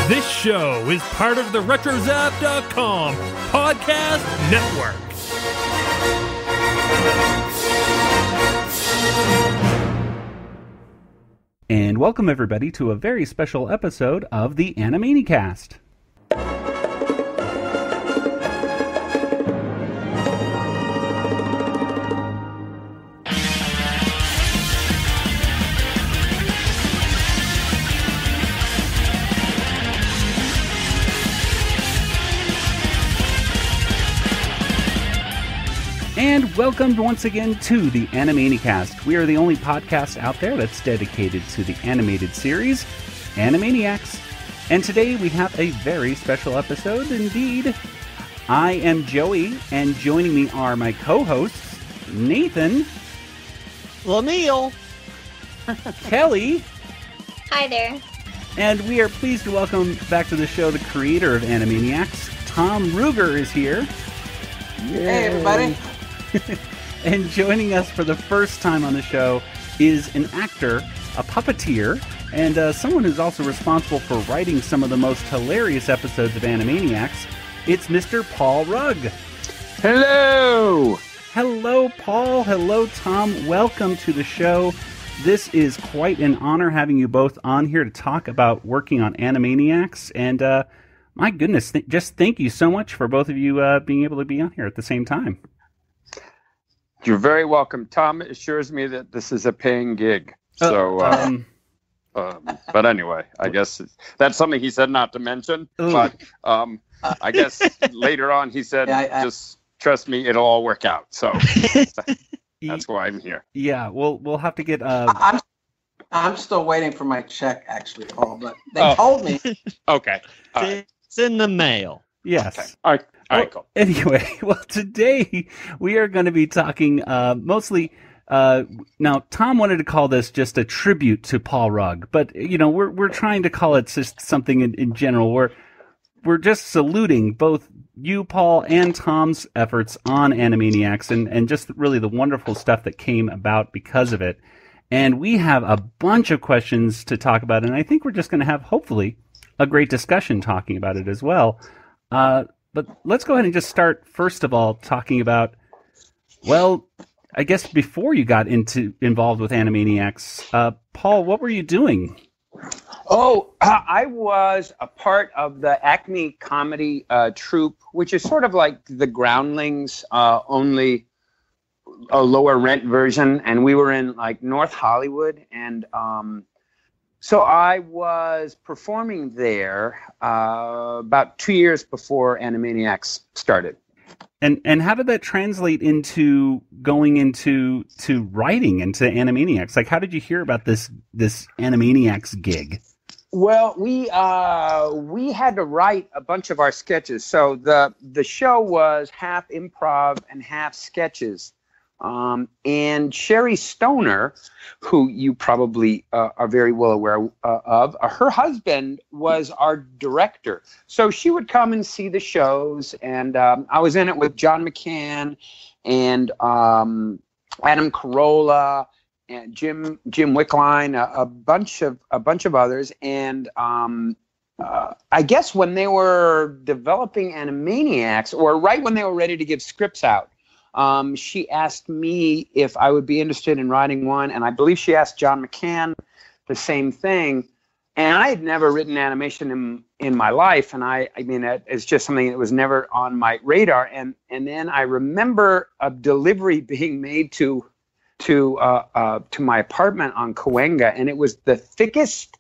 This show is part of the RetroZap.com podcast network. And welcome everybody to a very special episode of the Animaniacs. And welcome once again to the Animaniacs. We are the only podcast out there that's dedicated to the animated series, Animaniacs. And today we have a very special episode indeed. I am Joey, and joining me are my co-hosts, Nathan. Lamille. Kelly. Hi there. And we are pleased to welcome back to the show the creator of Animaniacs, Tom Ruegger is here. Hey everybody. And joining us for the first time on the show is an actor, a puppeteer, and someone who's also responsible for writing some of the most hilarious episodes of Animaniacs. It's Mr. Paul Rugg. Hello! Hello, Paul. Hello, Tom. Welcome to the show. This is quite an honor having you both on here to talk about working on Animaniacs. And my goodness, just thank you so much for both of you being able to be on here at the same time. You're very welcome. Tom assures me that this is a paying gig. So, but anyway, I guess that's something he said not to mention. But I guess later on he said, just trust me, it'll all work out. So that's why I'm here. Yeah, we'll have to get... I'm still waiting for my check, actually, Paul, but they told me. Okay. It's in the mail. Yes. Okay. All right, cool. Anyway, today we are going to be talking mostly. Now, Tom wanted to call this just a tribute to Paul Rugg, but we're trying to call it just something in general. We're just saluting both you, Paul, and Tom's efforts on Animaniacs, and just really the wonderful stuff that came about because of it. And we have a bunch of questions to talk about, and I think we're just going to have hopefully a great discussion talking about it as well. But let's go ahead and just start, first of all, talking about, well, I guess before you got involved with Animaniacs, Paul, what were you doing? Oh, I was a part of the Acme comedy troupe, which is sort of like the Groundlings, only a lower rent version. And we were in like North Hollywood, and so I was performing there about 2 years before Animaniacs started. And how did that translate into going into writing into Animaniacs? Like, how did you hear about this Animaniacs gig? Well, we had to write a bunch of our sketches. So the show was half improv and half sketches. And Sherry Stoner, who you probably are very well aware of, her husband was our director. So she would come and see the shows, and I was in it with John McCann and Adam Carolla and Jim Wickline, a bunch of others. And I guess when they were developing Animaniacs, or right when they were ready to give scripts out, she asked me if I would be interested in writing one, and I believe she asked John McCann the same thing. And I had never written animation in my life, and I mean, it's just something that was never on my radar. And then I remember a delivery being made to my apartment on Cahuenga, and it was the thickest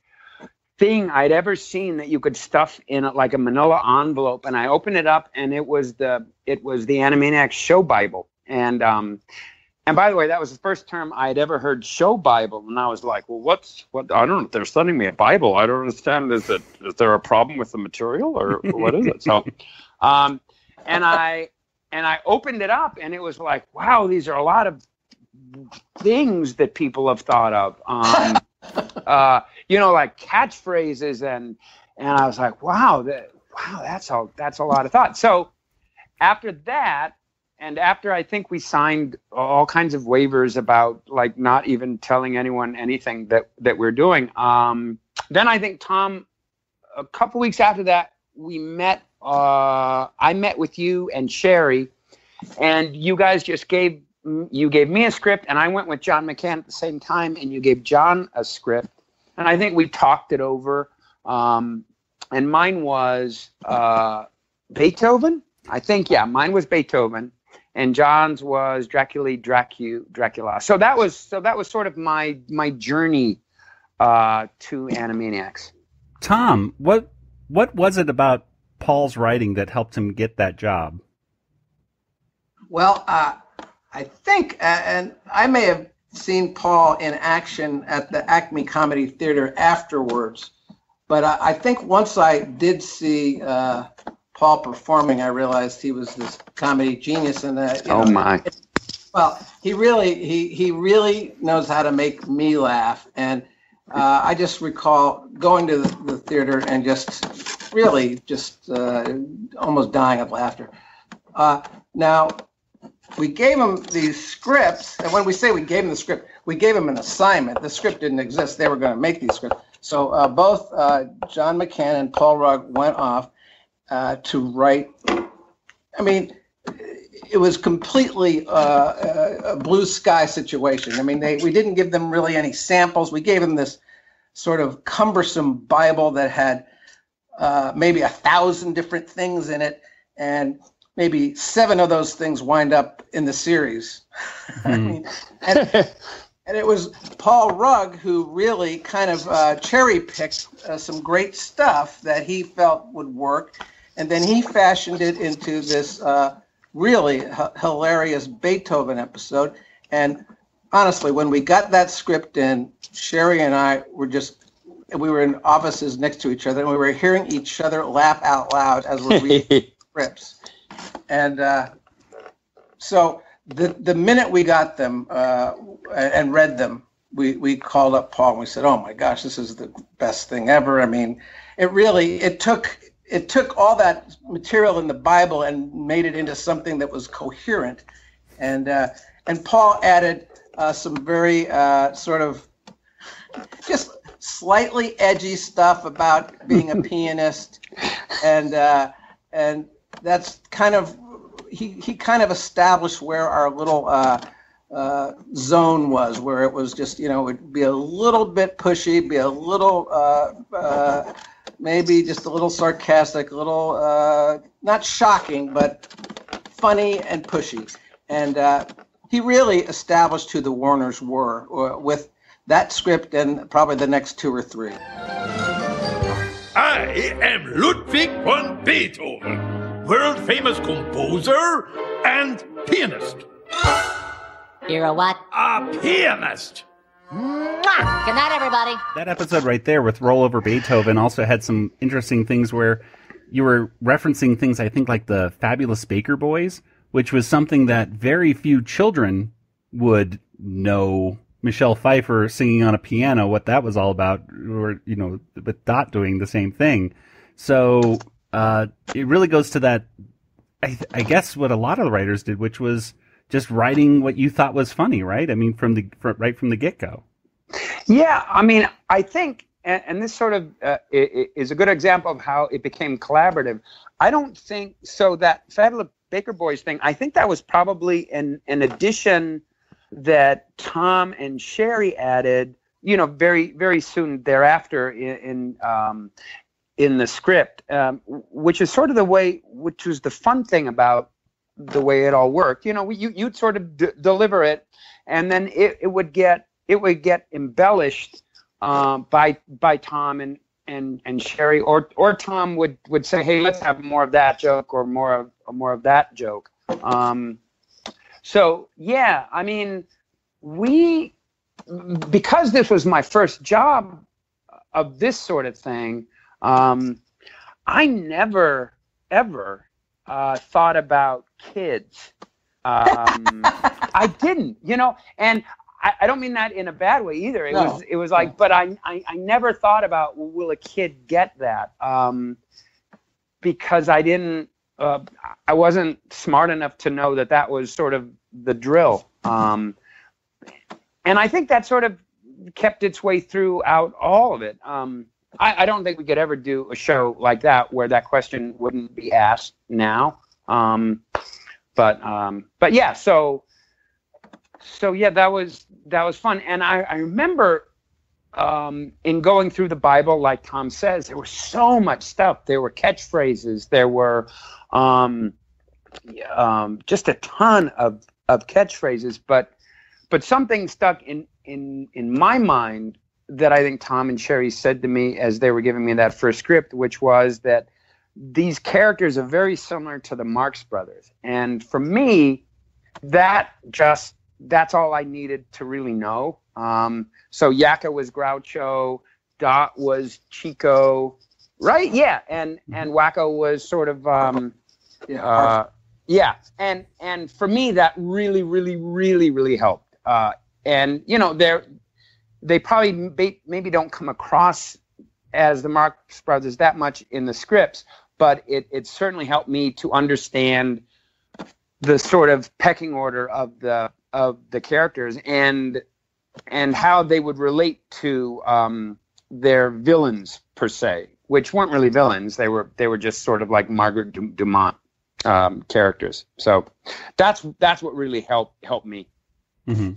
thing I'd ever seen that you could stuff in like a manila envelope. And I opened it up, and it was the Animaniacs Show Bible. And by the way, that was the first term I'd ever heard, Show Bible. And I was like, well, what? I don't know. They're sending me a Bible. I don't understand. Is there a problem with the material, or what is it? So, and I opened it up, and it was like, wow, these are a lot of things that people have thought of. Like catchphrases, and I was like, wow, that's a lot of thought. So after that, and after I think we signed all kinds of waivers about like not even telling anyone anything that we're doing, then I think Tom a couple weeks after that, we met. I met with you and Sherry, and you guys just gave me a script, and I went with John McCann at the same time, and you gave John a script, and I think we talked it over. And mine was Beethoven. I think, yeah, mine was Beethoven, and John's was Dracula. So that was sort of my journey to Animaniacs. Tom, what was it about Paul's writing that helped him get that job? Well, I think, and I may have seen Paul in action at the Acme Comedy Theater afterwards, but I think once I did see Paul performing, I realized he was this comedy genius, and my! Well, he really knows how to make me laugh, and I just recall going to the theater and just almost dying of laughter. Now, we gave him these scripts, and when we say we gave him the script, we gave him an assignment. The script didn't exist. They were going to make these scripts. So both John McCann and Paul Rugg went off to write. I mean, it was completely a blue sky situation. I mean, we didn't give them really any samples. We gave them this sort of cumbersome Bible that had maybe 1,000 different things in it, and maybe 7 of those things wind up in the series. I mean, and it was Paul Rugg who really kind of cherry-picked some great stuff that he felt would work, and then he fashioned it into this really hilarious Beethoven episode. And honestly, when we got that script in, Sherry and I we were in offices next to each other, and we were hearing each other laugh out loud as we're reading scripts. And so the minute we got them and read them, we called up Paul and we said, "Oh my gosh, this is the best thing ever." I mean, it took all that material in the Bible and made it into something that was coherent. And Paul added some very sort of just slightly edgy stuff about being a pianist, and that's kind of he kind of established where our little zone was, where it was just, it would be a little bit pushy, be a little maybe just a little sarcastic, a little not shocking, but funny and pushy. And he really established who the Warners were with that script and probably the next 2 or 3. I am Ludwig von Beethoven, world-famous composer and pianist. You're a what? A pianist. Mwah! Good night, everybody. That episode right there with Roll Over Beethoven also had some interesting things where you were referencing things, I think, like the Fabulous Baker Boys, which was something that very few children would know. Michelle Pfeiffer singing on a piano, what that was all about, or, with Dot doing the same thing. So it really goes to that, I guess, what a lot of the writers did, which was just writing what you thought was funny, right? I mean, right from the get-go. Yeah, I mean, I think, and this sort of is a good example of how it became collaborative. I don't think, so that Fabulous Baker Boys thing, I think that was probably an addition that Tom and Sherry added, very, very soon thereafter in the script, which is sort of which was the fun thing about the way it all worked. You'd sort of deliver it, and then it would get embellished by Tom and Sherry, or Tom would say, "Hey, let's have more of that joke or more of that joke." So, yeah, I mean, because this was my first job of this sort of thing, I never, ever thought about kids. I didn't, and I don't mean that in a bad way either. It was like, but I never thought about, well, will a kid get that? Because I didn't. I wasn't smart enough to know that was sort of the drill. And I think that sort of kept its way throughout all of it. I don't think we could ever do a show like that where that question wouldn't be asked now. But yeah, so yeah, that was fun. And I remember in going through the Bible, like Tom says, there was so much stuff. There were catchphrases. There were just a ton of catchphrases. But something stuck in my mind that I think Tom and Sherry said to me as they were giving me that first script, which was that these characters are very similar to the Marx Brothers. And for me, that's all I needed to really know. So Yakka was Groucho, Dot was Chico, right? Yeah. And Wacko was sort of, yeah. And for me, that really, really, really, really helped. And, you know, they probably maybe don't come across as the Marx Brothers that much in the scripts, but it certainly helped me to understand the sort of pecking order of the characters and how they would relate to their villains per se, which weren't really villains. They were just sort of like Margaret Dumont characters. So that's what really helped me. Mm-hmm.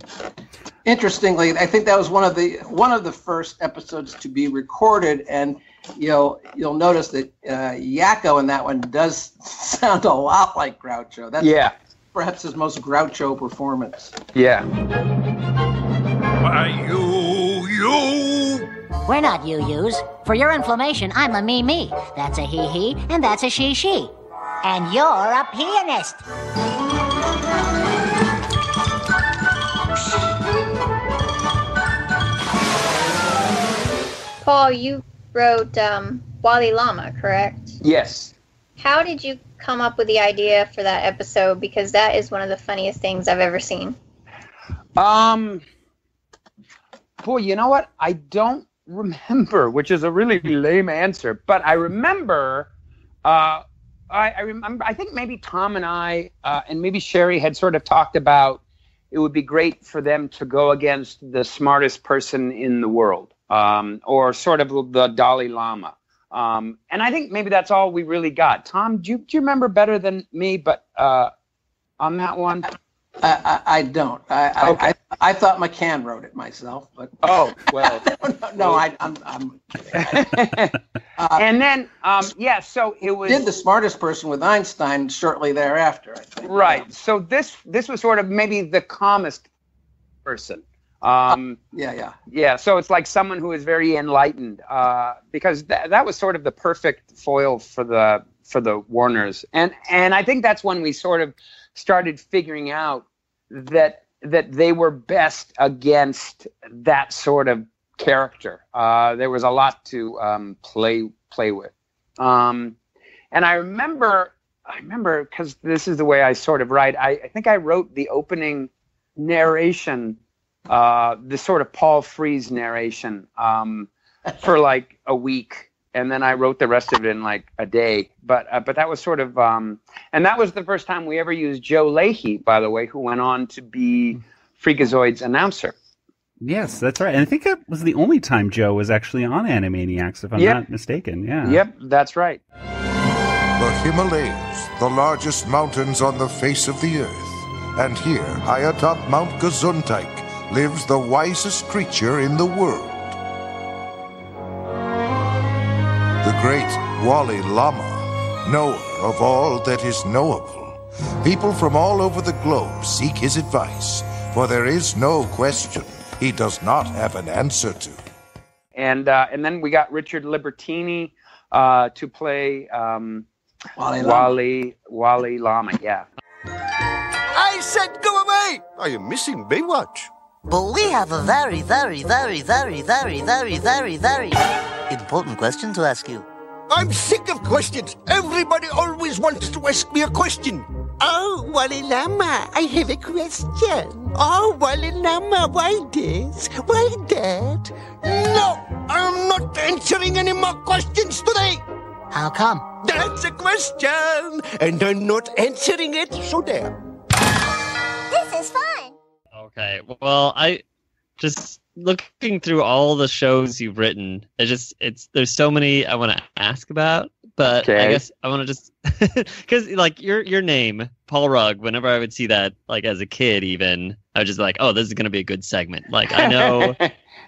Interestingly, I think that was one of the first episodes to be recorded, and you'll notice that Yakko in that one does sound a lot like Groucho. That's perhaps his most Groucho performance. Yeah. You. We're not you-yous. For your information, I'm a me-me. That's a he-he, and that's a she-she. And you're a pianist. Paul, you wrote Wally Llama, correct? Yes. How did you come up with the idea for that episode? Because that is one of the funniest things I've ever seen. Boy, you know what? I don't remember, which is a really lame answer. But I remember, I remember. I think maybe Tom and I, and maybe Sherry had sort of talked about it would be great for them to go against the smartest person in the world. Or sort of the Dalai Lama. And I think maybe that's all we really got. Tom, do you remember better than me, but on that one? I don't. Okay. I thought McCann wrote it myself, but oh well. no, I'm and then so it was did The Smartest Person with Einstein shortly thereafter, I think. Right. Yeah. So this was sort of maybe the calmest person. Yeah. So it's like someone who is very enlightened, because that was sort of the perfect foil for the Warners, and I think that's when we sort of started figuring out that they were best against that sort of character. There was a lot to play with, and I remember because this is the way I sort of write. I think I wrote the opening narration. The sort of Paul Frees narration for like a week, and then I wrote the rest of it in like a day. But that was sort of, and that was the first time we ever used Joe Leahy, by the way, who went on to be Freakazoid's announcer. Yes, that's right. And I think that was the only time Joe was actually on Animaniacs, if I'm not mistaken. Yeah. Yep, that's right. The Himalayas, the largest mountains on the face of the earth. And here, high atop Mount Gesundheit, lives the wisest creature in the world. The great Wally Llama, knower of all that is knowable. People from all over the globe seek his advice, for there is no question he does not have an answer to. And then we got Richard Libertini to play Wally Llama, yeah. I said go away! Are you missing Baywatch? But we have a very, very, very, very, very, very, very, very important question to ask you. I'm sick of questions. Everybody always wants to ask me a question. Oh, Wally Llama, I have a question. Oh, Wally Llama, why this? Why that? No, I'm not answering any more questions today. How come? That's a question, and I'm not answering it, so there. This is fun. Okay, well, I just looking through all the shows you've written, there's so many I want to ask about, but Okay. I guess I want to just because like your name, Paul Rugg. Whenever I would see that, like as a kid, even I was just like, oh, this is gonna be a good segment. Like I know,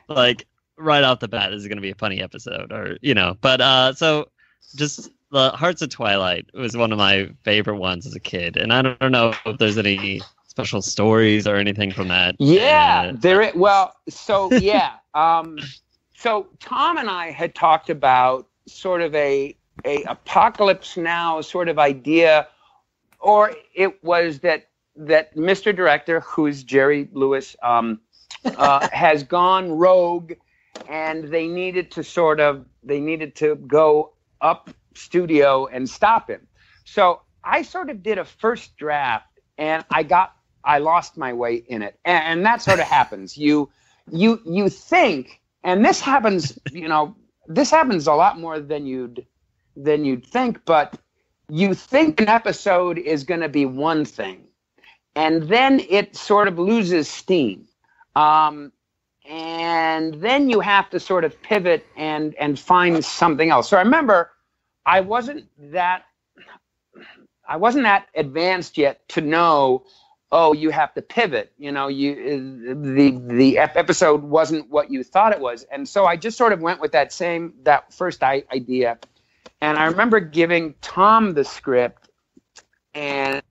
like right off the bat, this is gonna be a funny episode, or But so just the Hearts of Twilight was one of my favorite ones as a kid, and I don't know if there's any special stories or anything from that. Yeah, so Tom and I had talked about sort of a apocalypse now sort of idea, or it was that Mr. Director, who's Jerry Lewis, has gone rogue, and they needed to go up studio and stop him. So I sort of did a first draft, and I lost my way in it, and that sort of happens. You think, and this happens, this happens a lot more than you'd think, but you think an episode is going to be one thing, and then it sort of loses steam, and then you have to sort of pivot and find something else. So I remember I wasn't that advanced yet to know, oh, you have to pivot. The episode wasn't what you thought it was. And so I just sort of went with that first idea. And I remember giving Tom the script and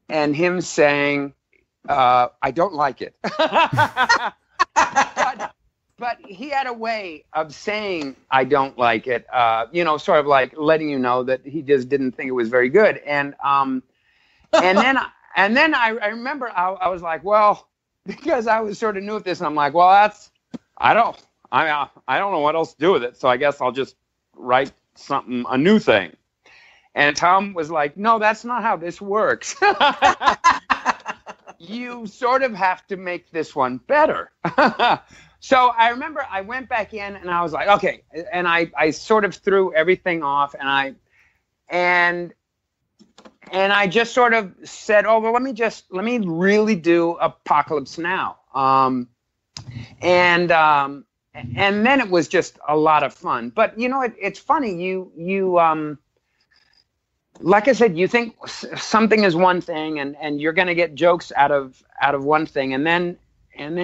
him saying, I don't like it. But he had a way of saying, I don't like it, sort of like letting you know that he just didn't think it was very good. And then I remember I was like, well, because I was sort of new at this, and I'm like, well, I don't know what else to do with it, so I guess I'll just write a new thing. And Tom was like, no, that's not how this works. You sort of have to make this one better. So I remember I went back in and I was like, okay, and I sort of threw everything off, and I just sort of said, oh, well, let me really do Apocalypse Now. And then it was just a lot of fun. But, it's funny. You like I said, you think something is one thing, and you're going to get jokes out of one thing. And then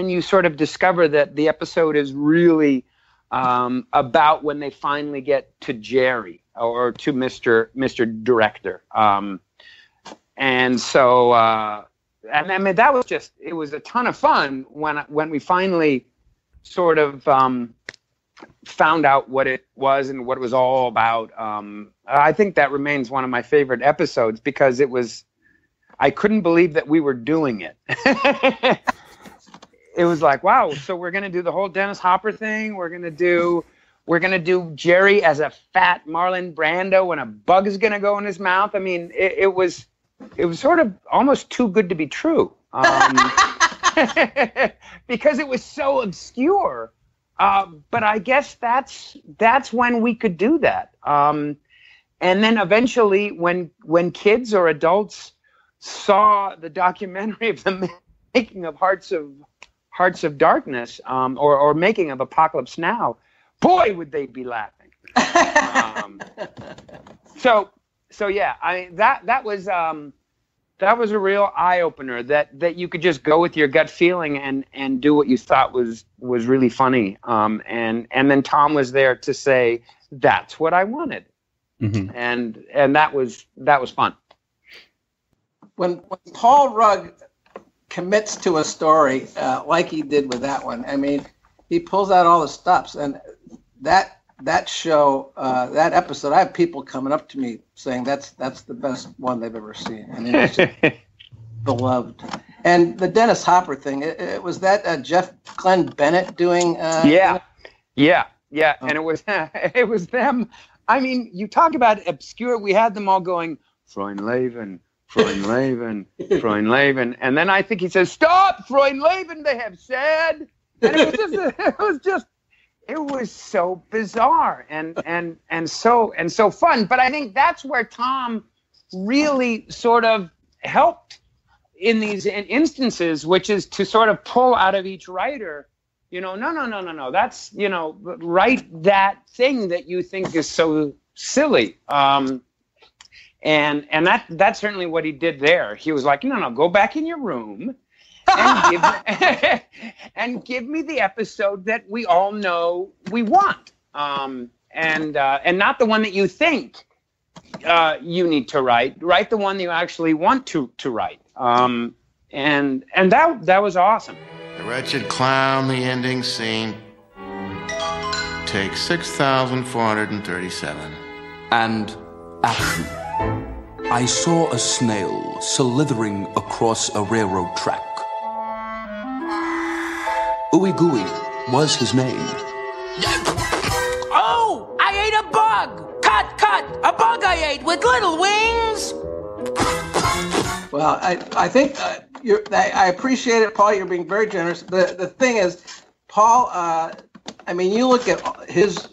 you sort of discover that the episode is really about when they finally get to Jerry or to Mr. Director. And so, and I mean, that was it was a ton of fun when we finally sort of found out what it was and what it was all about. I think that remains one of my favorite episodes because I couldn't believe that we were doing it. It was like, wow, so we're going to do the whole Dennis Hopper thing. We're going to do Jerry as a fat Marlon Brando and a bug is going to go in his mouth. I mean, it was sort of almost too good to be true. Because it was so obscure. But I guess that's when we could do that. And then eventually when kids or adults saw the documentary of the making of Hearts of Darkness, or making of Apocalypse Now, boy, would they be laughing. So yeah, that was a real eye opener that you could just go with your gut feeling and do what you thought was really funny. And then Tom was there to say, that's what I wanted. Mm-hmm. And that was fun. When Paul Rugg commits to a story like he did with that one, I mean, he pulls out all the stops, and that show, that episode, I have people coming up to me saying that's the best one they've ever seen. I mean, it's just beloved. And the Dennis Hopper thing, it was that Jeff Glenn Bennett doing. Yeah. And it was them. I mean, you talk about obscure. We had them all going, Freundleben, and then I think he says, "Stop, Freundleben," they have said, and it was so bizarre and so fun. But I think that's where Tom really sort of helped in these instances, which is to sort of pull out of each writer No. That's, write that thing that you think is so silly. And that's certainly what he did there. He was like, no, go back in your room and give me the episode that we all know we want. And not the one that you think you need to write. Write the one that you actually want to write. And that was awesome. The Wretched Clown, the ending scene. Take 6,437. And action. I saw a snail slithering across a railroad track. Ooey Gooey was his name. Oh, I ate a bug! Cut! A bug I ate with little wings! Well, I think I appreciate it, Paul. You're being very generous. The thing is, Paul, you look at his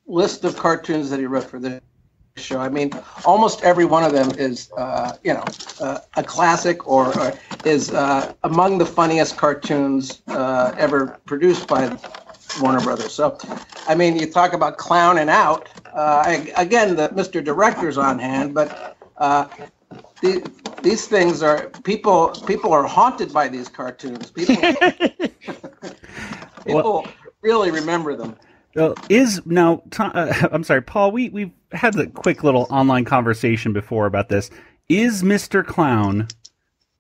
list of cartoons that he wrote for this show. I mean, almost every one of them is, a classic or is among the funniest cartoons ever produced by Warner Brothers. So, you talk about clowning out. Again, the Mr. Director's on hand, but these things are people are haunted by these cartoons. People really remember them. Well, I'm sorry, Paul. We've had a quick little online conversation before about this. Is Mr. Clown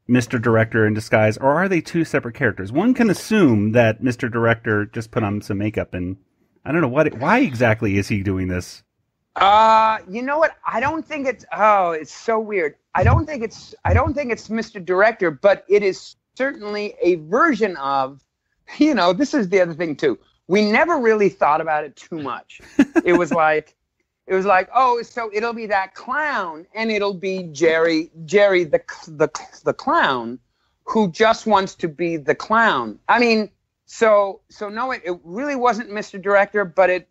Mr. Director in disguise, or are they two separate characters? One can assume that Mr. Director just put on some makeup, and I don't know why exactly is he doing this. You know what? I don't think it's. Oh, it's so weird. I don't think it's Mr. Director, but it is certainly a version of. This is the other thing too. We never really thought about it too much. It was like, oh, so it'll be that clown, and it'll be Jerry the clown, who just wants to be the clown. So no, it really wasn't Mr. Director, but it.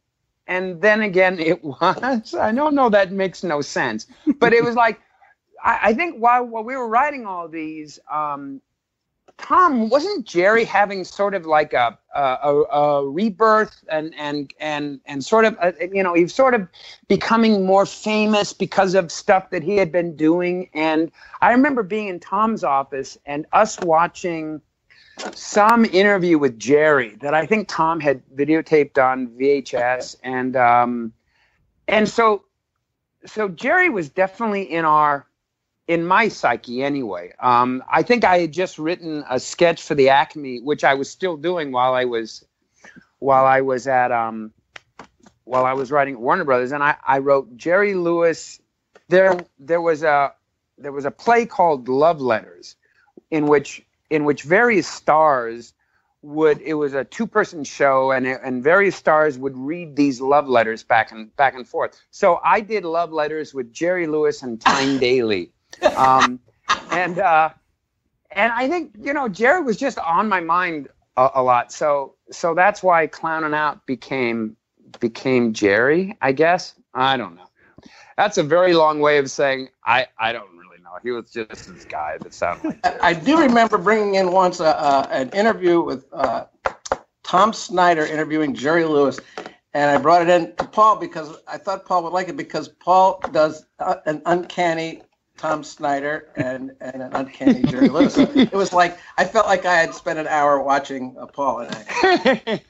And then again, it was. I don't know, that makes no sense. But it was like, I think while we were writing all these, Tom, wasn't Jerry having sort of like a rebirth and sort of, he was sort of becoming more famous because of stuff that he had been doing. And I remember being in Tom's office and us watching some interview with Jerry that I think Tom had videotaped on VHS, and so Jerry was definitely in my psyche anyway. I think I had just written a sketch for the Acme, which I was still doing while I was writing at Warner Brothers, and I wrote Jerry Lewis. There was a play called Love Letters, in which various stars it was a 2-person show, and various stars would read these love letters back and forth. So I did Love Letters with Jerry Lewis and Tyne Daly. And I think, Jerry was just on my mind a lot. So that's why Clowning Out became Jerry, I guess. I don't know. That's a very long way of saying I don't really know. He was just this guy that sounded like Jerry. I do remember bringing in once an interview with Tom Snyder interviewing Jerry Lewis, and I brought it in to Paul because I thought Paul would like it, because Paul does an uncanny Tom Snyder and an uncanny Jerry Lewis. So it was like I felt like I had spent an hour watching Paul and I.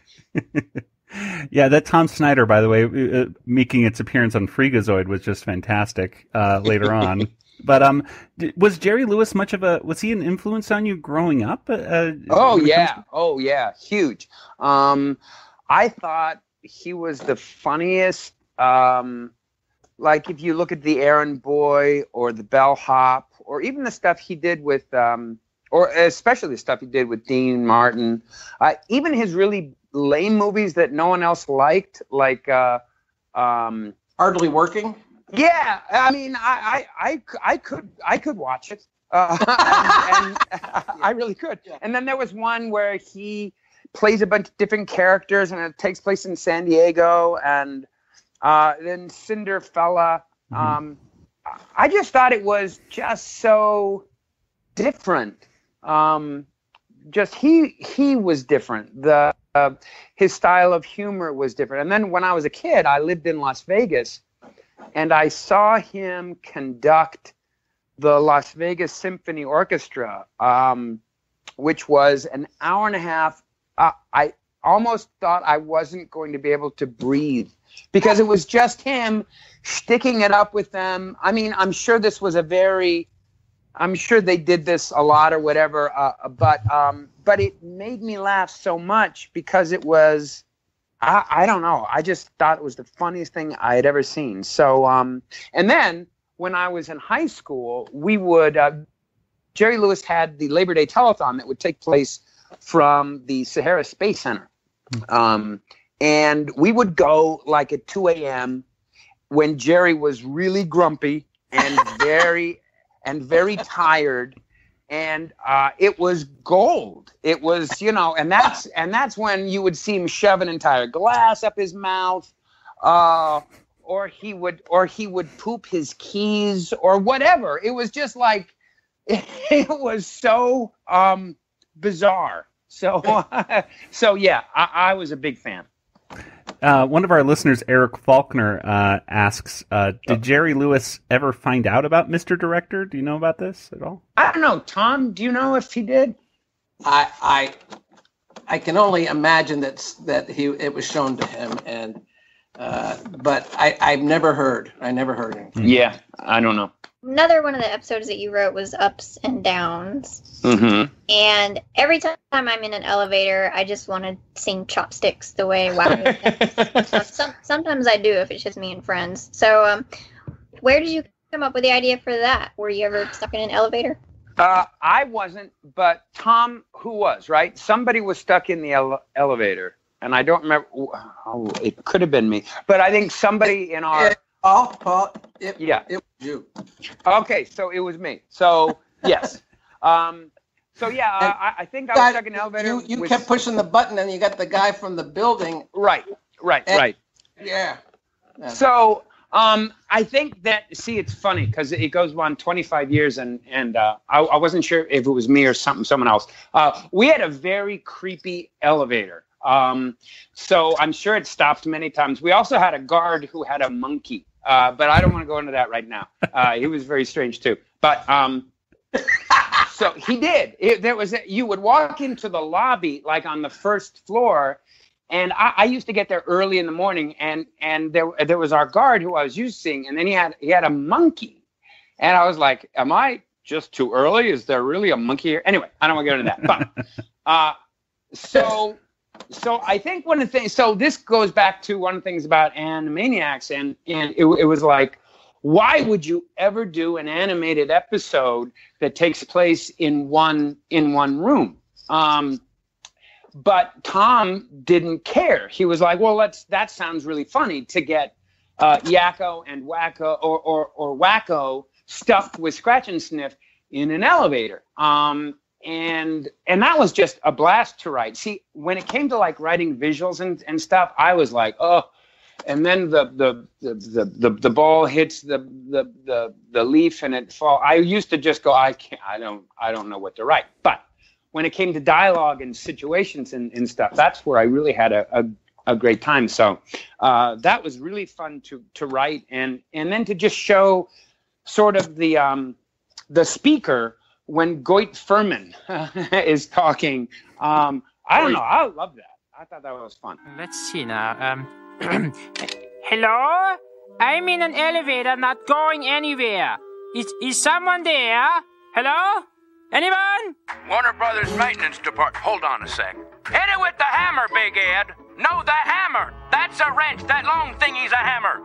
Yeah, that Tom Snyder, by the way, making its appearance on Freakazoid was just fantastic later on. But was Jerry Lewis was he an influence on you growing up? Oh yeah, huge. I thought he was the funniest. Like if you look at the Errand Boy or the Bellhop, or even the stuff he did with, or especially the stuff he did with Dean Martin, even his really lame movies that no one else liked, like Hardly Working. Yeah, I could watch it, and I really could. Yeah. And then there was one where he plays a bunch of different characters, and it takes place in San Diego, and then Cinderfella. Mm-hmm. I just thought it was just so different. Just he was different. his style of humor was different. And then when I was a kid, I lived in Las Vegas, and I saw him conduct the Las Vegas Symphony Orchestra, which was an hour and a half. I almost thought I wasn't going to be able to breathe because it was just him sticking it up with them. I mean, I'm sure they did this a lot or whatever, but it made me laugh so much because it was, I don't know, I just thought it was the funniest thing I had ever seen. So, and then when I was in high school, we would, Jerry Lewis had the Labor Day Telethon that would take place from the Sahara Space Center. And we would go like at 2 a.m. when Jerry was really grumpy and very tired, and it was gold. It was, and that's when you would see him shove an entire glass up his mouth, or he would poop his keys or whatever. It was just like, it was so bizarre. So yeah, I was a big fan. One of our listeners, Eric Faulkner, asks, did Jerry Lewis ever find out about Mr. Director? Do you know about this at all? I don't know. Tom, do you know if he did? I can only imagine that it was shown to him, and but I've never heard. I never heard anything. Yeah, I don't know. Another one of the episodes that you wrote was Ups and Downs. Mm-hmm. And every time I'm in an elevator, I just want to sing Chopsticks the way Wally does. Sometimes I do if it's just me and friends. So where did you come up with the idea for that? Were you ever stuck in an elevator? I wasn't, but Tom, who was, right? Somebody was stuck in the elevator. And I don't remember. Oh, it could have been me. But I think somebody in our... Paul, it was you. Okay, so it was me. So, yes. So, yeah, I think I was stuck in an elevator. You kept pushing the button, and you got the guy from the building. Right. Yeah. So, I think that, it's funny, because it goes on 25 years, and I wasn't sure if it was me or someone else. We had a very creepy elevator. So I'm sure it stopped many times. We also had a guard who had a monkey, but I don't want to go into that right now. He was very strange too. But so he did. You would walk into the lobby like on the first floor, and I used to get there early in the morning, and there was our guard who I was used to seeing, and then he had a monkey, and I was like, am I just too early? Is there really a monkey here? Anyway, I don't want to get into that. But So I think one of the things, so this goes back to one of the things about Animaniacs, and it was like, why would you ever do an animated episode that takes place in one room? But Tom didn't care. He was like, well, that sounds really funny to get Yakko and Wacko or Wacko stuffed with Scratch and Sniff in an elevator. And that was just a blast to write. See, when it came to like writing visuals and stuff, I was like, oh, and then the ball hits the leaf and it falls. I used to just go, I don't know what to write. But when it came to dialogue and situations and stuff, that's where I really had a great time. So that was really fun to write, and then to just show sort of the speaker when Goit Furman is talking. I don't know. I love that. I thought that was fun. Let's see now. Hello? I'm in an elevator not going anywhere. Is someone there? Hello? Anyone? Warner Brothers Maintenance Department. Hold on a sec. Hit it with the hammer, Big Ed. No, the hammer. That's a wrench. That long thingy's a hammer.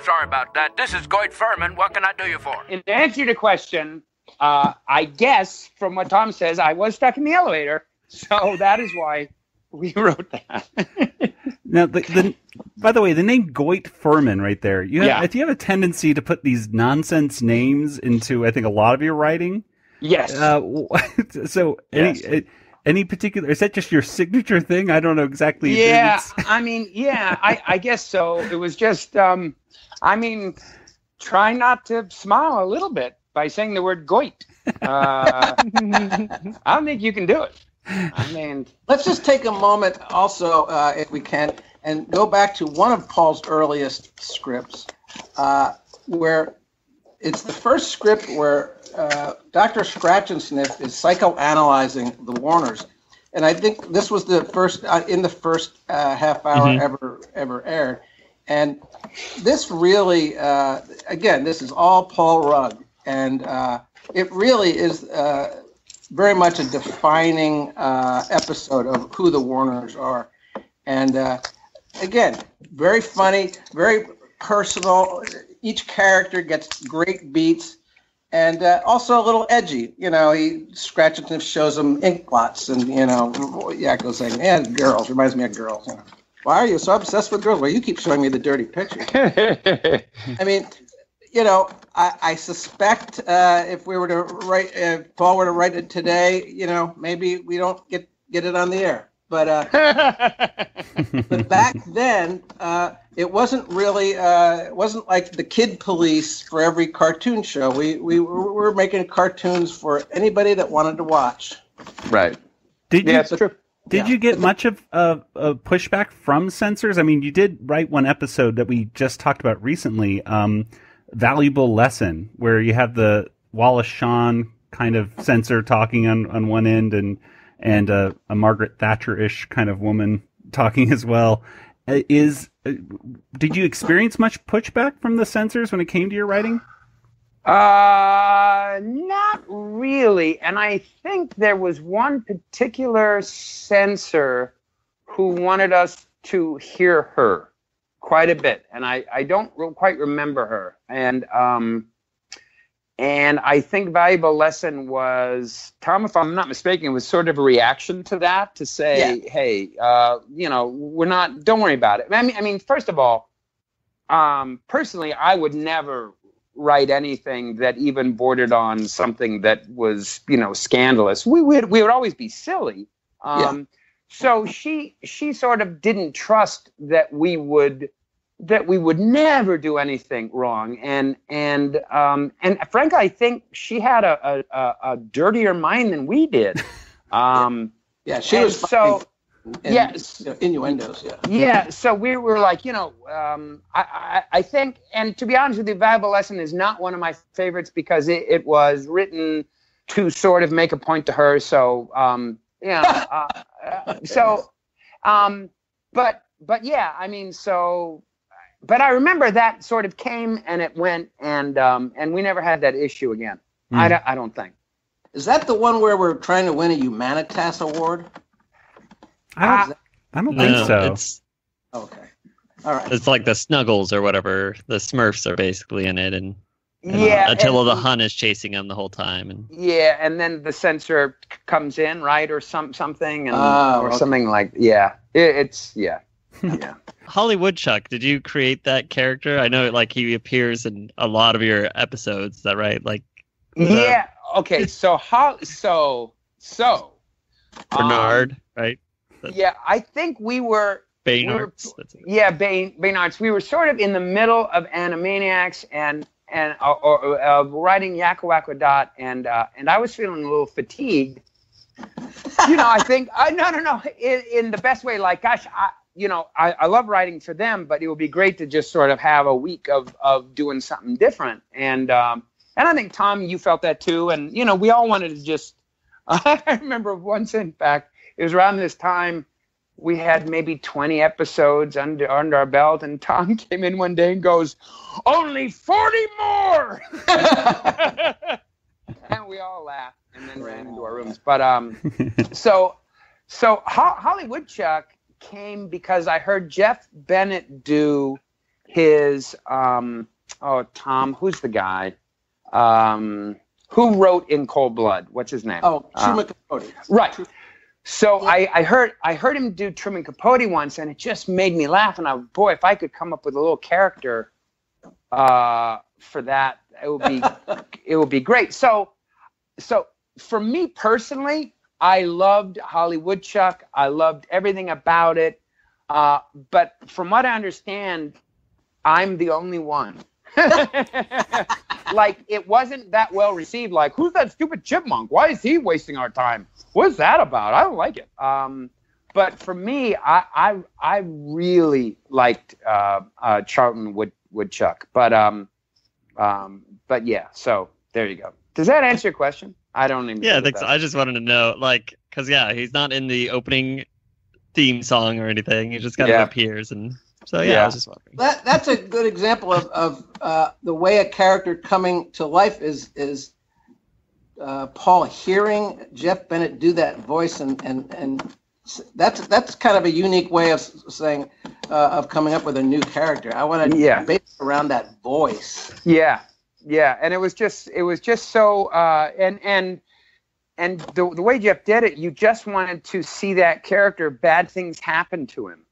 Sorry about that. This is Goit Furman. What can I do you for? In answer to the question, I guess from what Tom says, I was stuck in the elevator. So that is why we wrote that. Now, by the way, the name Goit Furman right there. If you have a tendency to put these nonsense names into, I think, a lot of your writing. Yes. So any particular, is that just your signature thing? I don't know exactly. Yeah. I guess so. It was just, try not to smile a little bit by saying the word Goit. I don't think you can do it. I mean, let's just take a moment also, if we can, and go back to one of Paul's earliest scripts, where it's the first script where Dr. Scratch and Sniff is psychoanalyzing the Warners. And I think this was the first, in the first half hour ever aired. And this really, again, this is all Paul Rugg. And it really is very much a defining episode of who the Warners are. And again, very funny, very personal. Each character gets great beats. And also a little edgy, he Scratch and Sniff shows them ink blots, and Yakko's saying, "Man, girls reminds me of girls." Why are you so obsessed with girls? Well, you keep showing me the dirty pictures. I mean, I suspect if we were to write, if Paul were to write it today, maybe we don't get it on the air. But but back then, it wasn't really it wasn't like the Kid Police for every cartoon show. We were making cartoons for anybody that wanted to watch. Right. Did Did you get much of pushback from censors? I mean, you did write one episode that we just talked about recently, Valuable Lesson, where you have the Wallace Shawn kind of censor talking on one end and a Margaret Thatcher-ish kind of woman talking as well. Did you experience much pushback from the censors when it came to your writing? Not really. And I think there was one particular censor who wanted us to hear her quite a bit. And I don't quite remember her. And I think Valuable Lesson was, Tom, if I'm not mistaken, was sort of a reaction to that, to say, hey, don't worry about it. I mean, first of all, personally, I would never write anything that even bordered on something that was, scandalous. We would always be silly. So she sort of didn't trust that we would never do anything wrong, and frankly, I think she had a dirtier mind than we did. She was so. Innuendos. So we were like, I think, and to be honest with you, Valuable Lesson is not one of my favorites because it was written to sort of make a point to her. So, but yeah, I mean, so. But I remember that sort of came and it went, and we never had that issue again. I don't think. Is that the one where we're trying to win a Humanitas award? I don't think so. It's, okay. All right. It's like the Snuggles or whatever. The Smurfs are basically in it, and Attila the Hun is chasing them the whole time. And and then the censor comes in, right, or something, and or something like Holly Woodchuck, did you create that character? I know, like, he appears in a lot of your episodes. Is that right? Like, okay. So Bernard, right? I think we were Baynards. Baynards. We were sort of in the middle of Animaniacs and writing Yakko Wakko Dot, and I was feeling a little fatigued. I think no. In the best way, like, gosh, I love writing for them, but it would be great to just sort of have a week of doing something different. And I think, Tom, you felt that too. And, we all wanted to just, I remember once, in fact, it was around this time we had maybe 20 episodes under our belt, and Tom came in one day and goes, "Only 40 more!" And we all laughed and then ran into our rooms. But so Holly Woodchuck came because I heard Jeff Bennett do his Tom, who's the guy who wrote In Cold Blood? What's his name? Truman Capote. Right. So I heard him do Truman Capote once, and it just made me laugh. And if I could come up with a little character for that, it would be great. So for me personally, I loved Holly Woodchuck. I loved everything about it. But from what I understand, I'm the only one. like it wasn't that well received. Like, who's that stupid chipmunk? Why is he wasting our time? What's that about? I don't like it. But for me, I really liked Charlton Woodchuck. But yeah. So there you go. Does that answer your question? I don't even. Yeah, I think so. I just wanted to know, like, because he's not in the opening theme song or anything. He just kind of appears, and so I was just wondering. That's a good example of the way a character coming to life is Paul hearing Jeff Bennett do that voice, and that's kind of a unique way of saying of coming up with a new character. I want to base it around that voice. Yeah. Yeah, and it was just so and the way Jeff did it, you just wanted to see that character. Bad things happen to him.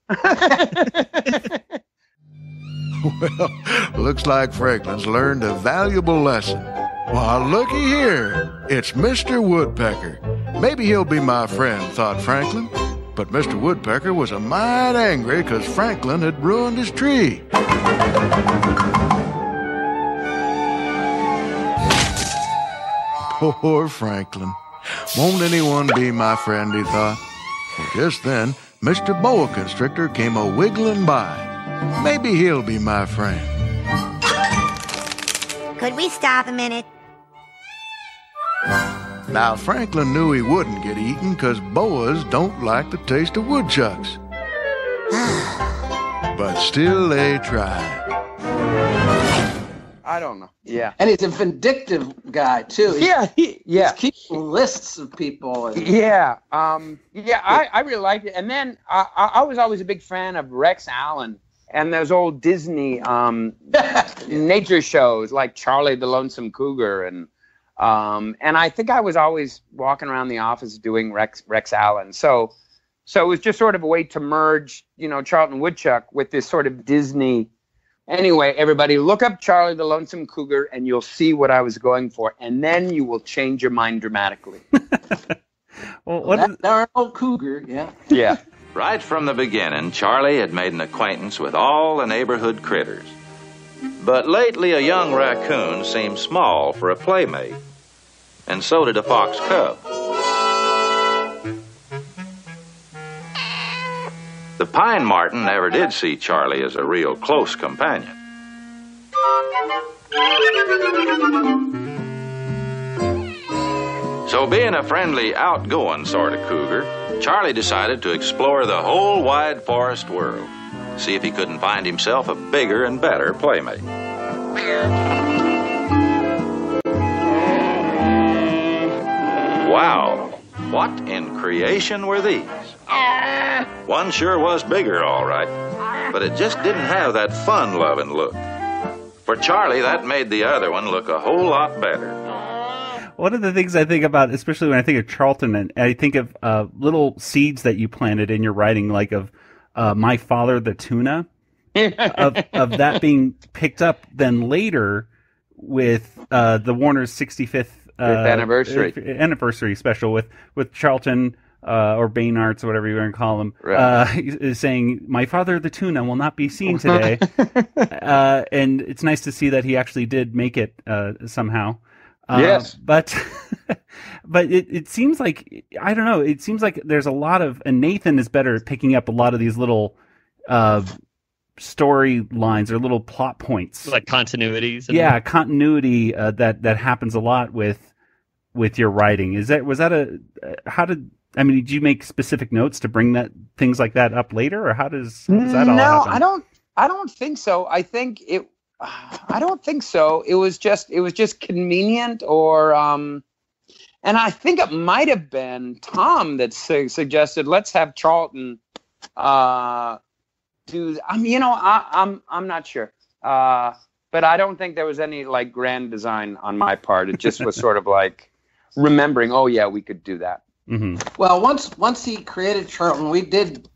Well, looks like Franklin's learned a valuable lesson. Well, looky here, it's Mr. Woodpecker. Maybe he'll be my friend, thought Franklin. But Mr. Woodpecker was a mite angry because Franklin had ruined his tree. Poor Franklin. Won't anyone be my friend, he thought. Well, just then, Mr. Boa Constrictor came a-wiggling by. Maybe he'll be my friend. Could we stop a minute? Now, Franklin knew he wouldn't get eaten because boas don't like the taste of woodchucks. But still they tried. I don't know. Yeah. And he's a vindictive guy, too. He's keeping lists of people. And... I really liked it. And then I was always a big fan of Rex Allen and those old Disney nature shows like Charlie the Lonesome Cougar. And I think I was always walking around the office doing Rex Allen. So it was just sort of a way to merge, Charlton Woodchuck with this sort of Disney. Anyway, everybody, look up Charlie the Lonesome Cougar, and you'll see what I was going for, and then you will change your mind dramatically. That darn old cougar, Yeah. Right from the beginning, Charlie had made an acquaintance with all the neighborhood critters. But lately, a young raccoon seemed small for a playmate, and so did a fox cub. The pine marten never did see Charlie as a real close companion. So being a friendly, outgoing sort of cougar, Charlie decided to explore the whole wide forest world, see if he couldn't find himself a bigger and better playmate. Wow, what in creation were these? One sure was bigger, all right, but it just didn't have that fun-loving look. For Charlie, that made the other one look a whole lot better. One of the things I think about, especially when I think of Charlton, and I think of little seeds that you planted in your writing, like of My Father the Tuna, of that being picked up then later with the Warner's 65th anniversary special with Charlton or Baynarts or whatever you want to call him, is saying, "My father the tuna will not be seen today," and it's nice to see that he actually did make it somehow. Yes, but it seems like, I don't know. It seems like there's a lot of, and Nathan is better at picking up a lot of these little storylines or little plot points, like continuities. Continuity that happens a lot with your writing. Did you make specific notes to bring things like that up later, or how does that all happen? No, I don't think so. I don't think so. It was just convenient, or and I think it might have been Tom that suggested let's have Charlton do. I'm not sure, but I don't think there was any like grand design on my part. It just was sort of like remembering. Oh yeah, we could do that. Mm-hmm. Well, once he created Charlton, we did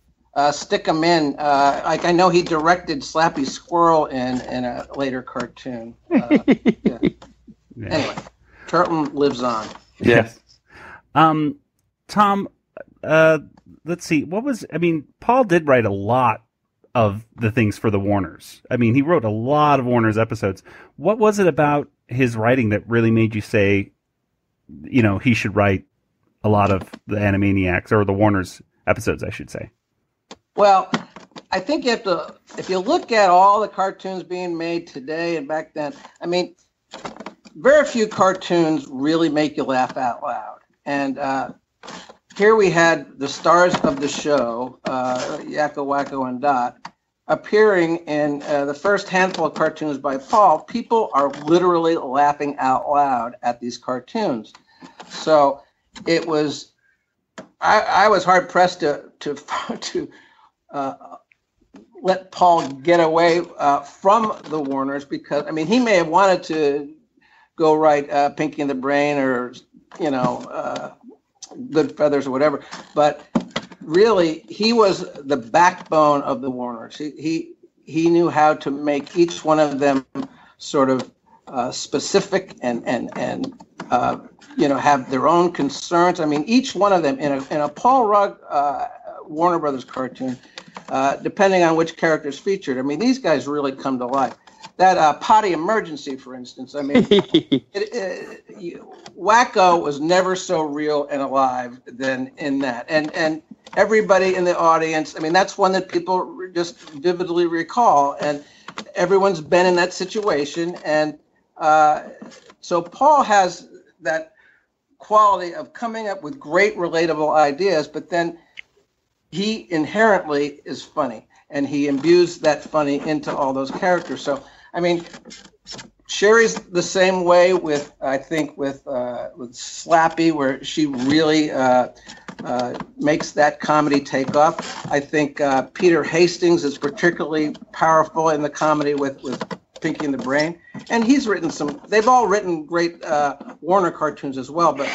stick him in. Like I know he directed Slappy Squirrel in a later cartoon. Anyway, Charlton lives on. Yes. Tom, let's see. Paul did write a lot of the things for the Warners. I mean, he wrote a lot of Warners episodes. What was it about his writing that really made you say, he should write a lot of the Animaniacs, or the Warner's episodes, I should say? Well, I think you have to, if you look at all the cartoons being made today and back then, I mean, very few cartoons really make you laugh out loud. And here we had the stars of the show, Yakko, Wacko, and Dot, appearing in the first handful of cartoons by Paul. People are literally laughing out loud at these cartoons. So it was, I was hard pressed to let Paul get away from the Warners, because I mean, he may have wanted to go write Pinky and the Brain, or Good Feathers or whatever, but really he was the backbone of the Warners. He knew how to make each one of them sort of specific and have their own concerns. I mean, each one of them in a Paul Rugg Warner Brothers cartoon, depending on which character is featured, I mean, these guys really come to life. That potty emergency, for instance, I mean, Wacko was never so real and alive than in that. And everybody in the audience, I mean, that's one that people just vividly recall. And everyone's been in that situation. And so Paul has that quality of coming up with great relatable ideas, but then he inherently is funny, and he imbues that funny into all those characters. So, I mean, Sherry's the same way with Slappy, where she really makes that comedy take off. I think Peter Hastings is particularly powerful in the comedy with Pinky and the Brain, and he's written they've all written great Warner cartoons as well, but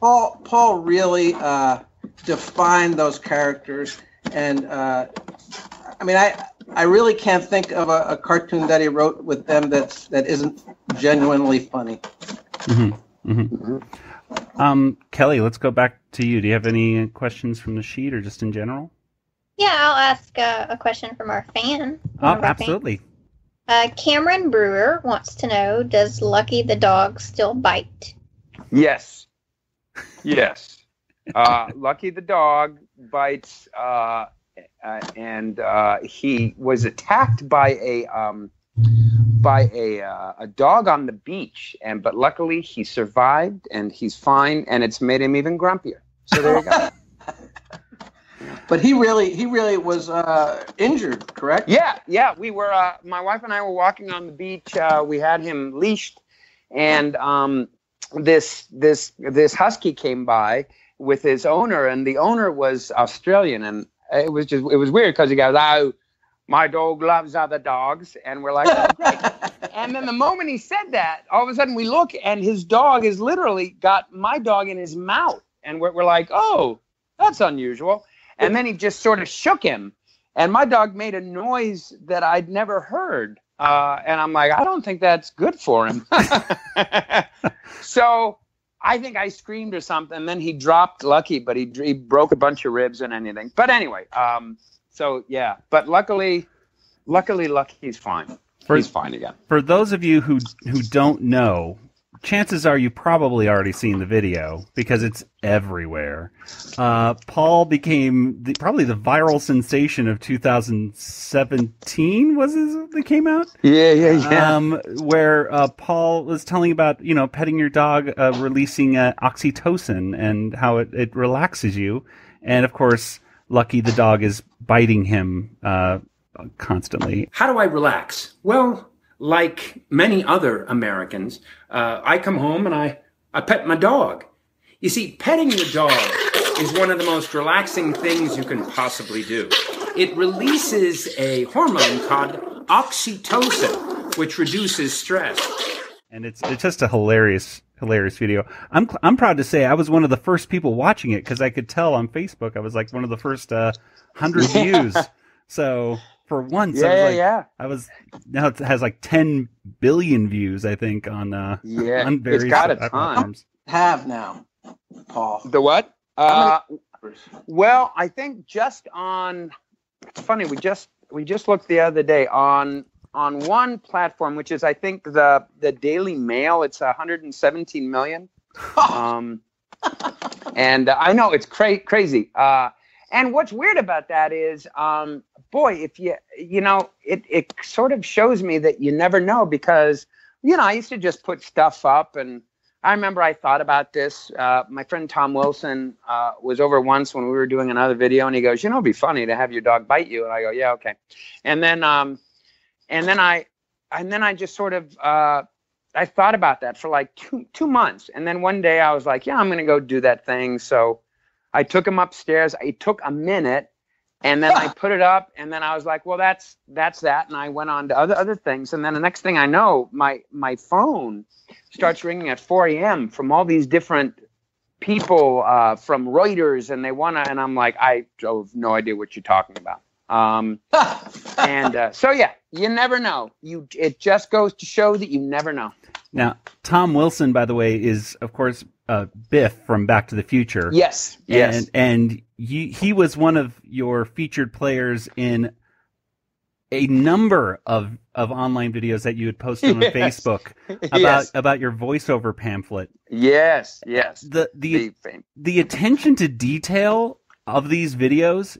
Paul really defined those characters, and I mean, I really can't think of a cartoon that he wrote with them that isn't genuinely funny. Mm-hmm. Mm-hmm. Kelly, let's go back to you. Do you have any questions from the sheet, or just in general? Yeah, I'll ask a question from our fan. Absolutely. Cameron Brewer wants to know, does Lucky the dog still bite? Yes. Yes. Lucky the dog bites, and he was attacked by a dog on the beach, but luckily he survived, and he's fine, and it's made him even grumpier. So there you go. But he really was injured, correct? Yeah. We were, my wife and I were walking on the beach. We had him leashed, and this husky came by with his owner, and the owner was Australian, and it was weird because he goes, "Oh, my dog loves other dogs," and we're like, "Oh, great." And then the moment he said that, all of a sudden we look, and his dog has literally got my dog in his mouth, and we're like, "Oh, that's unusual." And then he just sort of shook him, and my dog made a noise that I'd never heard, and I'm like, I don't think that's good for him. So I think I screamed or something, and then he dropped Lucky, but he broke a bunch of ribs and anything. But anyway, so yeah. But luckily Lucky's fine. He's fine again. For those of you who don't know, chances are you probably already seen the video because it's everywhere. Paul became probably the viral sensation of 2017. Was it that came out? Yeah. Where Paul was telling about petting your dog, releasing oxytocin, and how it relaxes you. And of course, Lucky the dog is biting him constantly. How do I relax? Well, like many other Americans, I come home and I pet my dog. You see, petting your dog is one of the most relaxing things you can possibly do. It releases a hormone called oxytocin, which reduces stress. And it's just a hilarious video. I'm proud to say I was one of the first people watching it, because I could tell on Facebook I was like one of the first 100 views. So for once, now it has like 10 billion views, I think, on various it's got a platforms. Have now, Paul. The what? Well, I think just on. It's funny. We just looked the other day on on one platform, which is I think the Daily Mail. It's 117 million. And I know it's crazy. And what's weird about that is, boy, if you know, it sort of shows me that you never know, because, you know, I used to just put stuff up, and I remember I thought about this. My friend Tom Wilson was over once when we were doing another video, and he goes, you know, it'd be funny to have your dog bite you. And I go, yeah, okay. And then I just sort of, I thought about that for like two months. And then one day I was like, yeah, I'm going to go do that thing. So I took him upstairs. It took a minute, and then I put it up, and then I was like, well, that's that. And I went on to other things. And then the next thing I know, my phone starts ringing at 4 a.m. from all these different people from Reuters, and they want to, and I'm like, I have no idea what you're talking about. So yeah, you never know. It just goes to show that you never know. Now, Tom Wilson, by the way, is of course Biff from Back to the Future. Yes, yes. And he was one of your featured players in a number of online videos that you had posted on Facebook about your voiceover pamphlet. Yes, yes. The attention to detail of these videos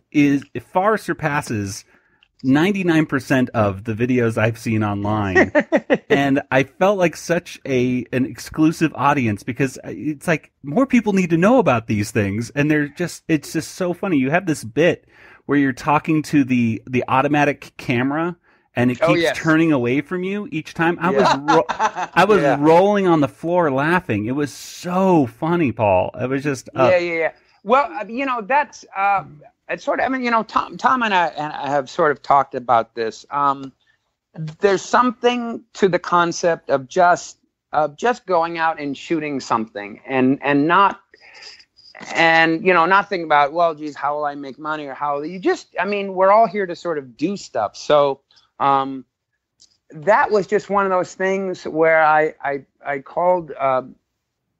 far surpasses 99% of the videos I've seen online. And I felt like such an exclusive audience, because it's like more people need to know about these things. And it's just so funny. You have this bit where you're talking to the automatic camera, and it keeps turning away from you each time. I was rolling on the floor laughing. It was so funny, Paul. It was just yeah. Well, you know, that's it's sort of, I mean, you know, Tom and I have sort of talked about this. There's something to the concept of just going out and shooting something, and not thinking about, well, geez, how will I make money, or how will you just, I mean, we're all here to sort of do stuff. So that was just one of those things where I called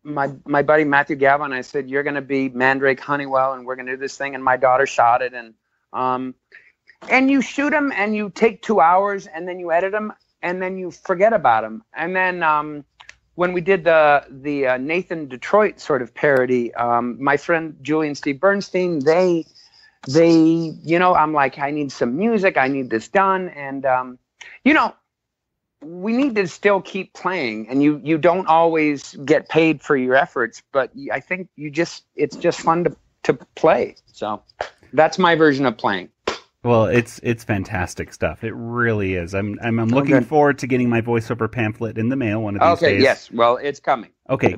my buddy Matthew Galvin. I said, you're going to be Mandrake Honeywell, and we're going to do this thing. And my daughter shot it, and you shoot them, and you take 2 hours, and then you edit them, and then you forget about them. And then when we did the Nathan Detroit sort of parody, my friend Julie and Steve Bernstein, they you know, I'm like, I need some music, I need this done, and you know, we need to still keep playing, and you don't always get paid for your efforts, but I think it's just fun to play. So that's my version of playing. Well, it's fantastic stuff. It really is. I'm looking forward to getting my voiceover pamphlet in the mail one of these days. Okay, yes. Well, it's coming. Okay,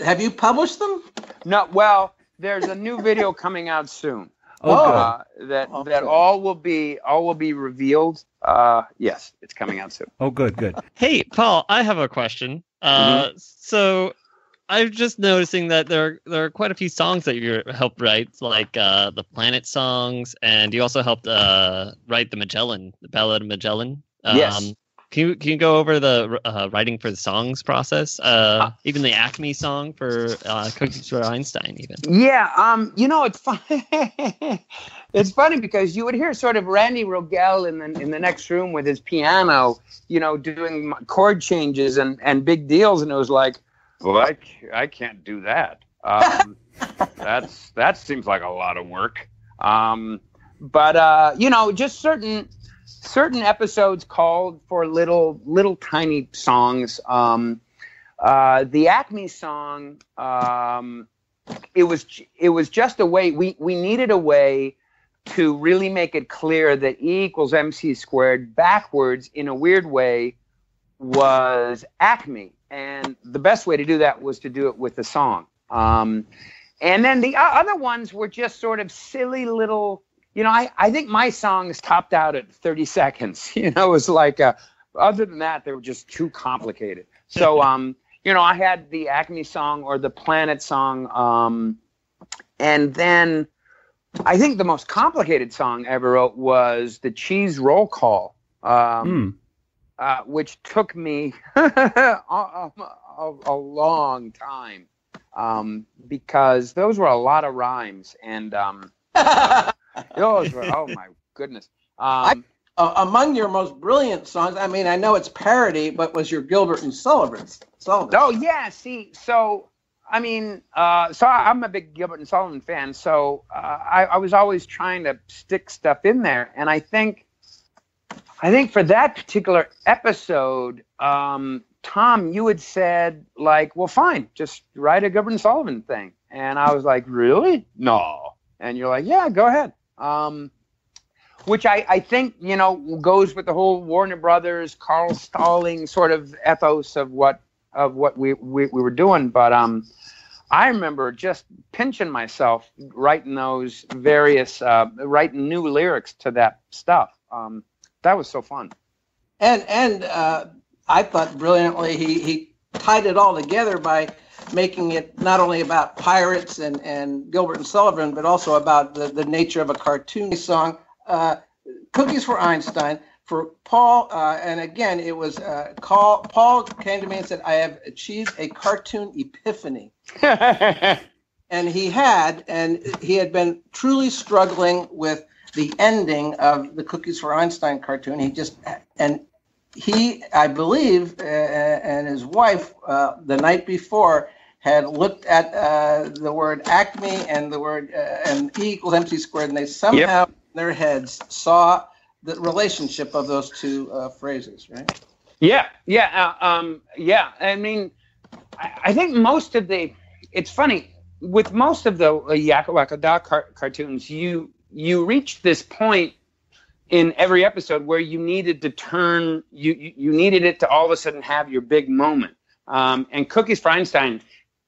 have you published them? No. Well, there's a new video coming out soon. That all will be revealed. Yes, it's coming out soon. Oh, good. Hey, Paul, I have a question. So I'm just noticing that there are quite a few songs that you helped write, like the Planet songs, and you also helped write the Ballad of Magellan. Yes. Can you go over the writing for the songs process? Even the Acme song for Cookies for Einstein, even. Yeah. You know, it's funny. It's funny because you would hear sort of Randy Rogel in the next room with his piano, you know, doing chord changes and big deals, and it was like, well, I can't do that. That seems like a lot of work. But you know, just certain episodes called for little tiny songs. The Acme song, it was just a way we needed a way to really make it clear that E equals MC squared backwards in a weird way was Acme, and the best way to do that was to do it with a song. And then the other ones were just sort of silly little. You know, I think my songs topped out at 30 seconds. You know, it was like, other than that, they were just too complicated. So, you know, I had the Acme song or the Planet song. And then I think the most complicated song I ever wrote was the Cheese Roll Call, which took me a long time because those were a lot of rhymes. And those were, oh my goodness. I among your most brilliant songs, I mean, I know it's parody, but was your Gilbert and Sullivan. Oh, yeah. See, so, I mean, so I'm a big Gilbert and Sullivan fan. So I was always trying to stick stuff in there. And I think for that particular episode, Tom, you had said, like, well, fine, just write a Gilbert and Sullivan thing. And I was like, really? No. And you're like, yeah, go ahead. Which I think, you know, goes with the whole Warner Brothers, Carl Stalling sort of ethos of what we were doing. But I remember just pinching myself writing those various, writing new lyrics to that stuff. That was so fun. And I thought brilliantly he tied it all together by making it not only about pirates and Gilbert and Sullivan, but also about the nature of a cartoon song. Cookies for Einstein, for Paul, and again, it was Paul came to me and said, I have achieved a cartoon epiphany. And he had been truly struggling with the ending of the Cookies for Einstein cartoon. He, I believe, and his wife, the night before, had looked at the word Acme and the word and E equals MC squared, and they somehow in their heads saw the relationship of those two phrases, right? Yeah. I mean, I think most of it's funny, with most of the Yakka Wakka Da cartoons, you reach this point in every episode where you needed to turn, you needed it to all of a sudden have your big moment. And Cookies for Einstein,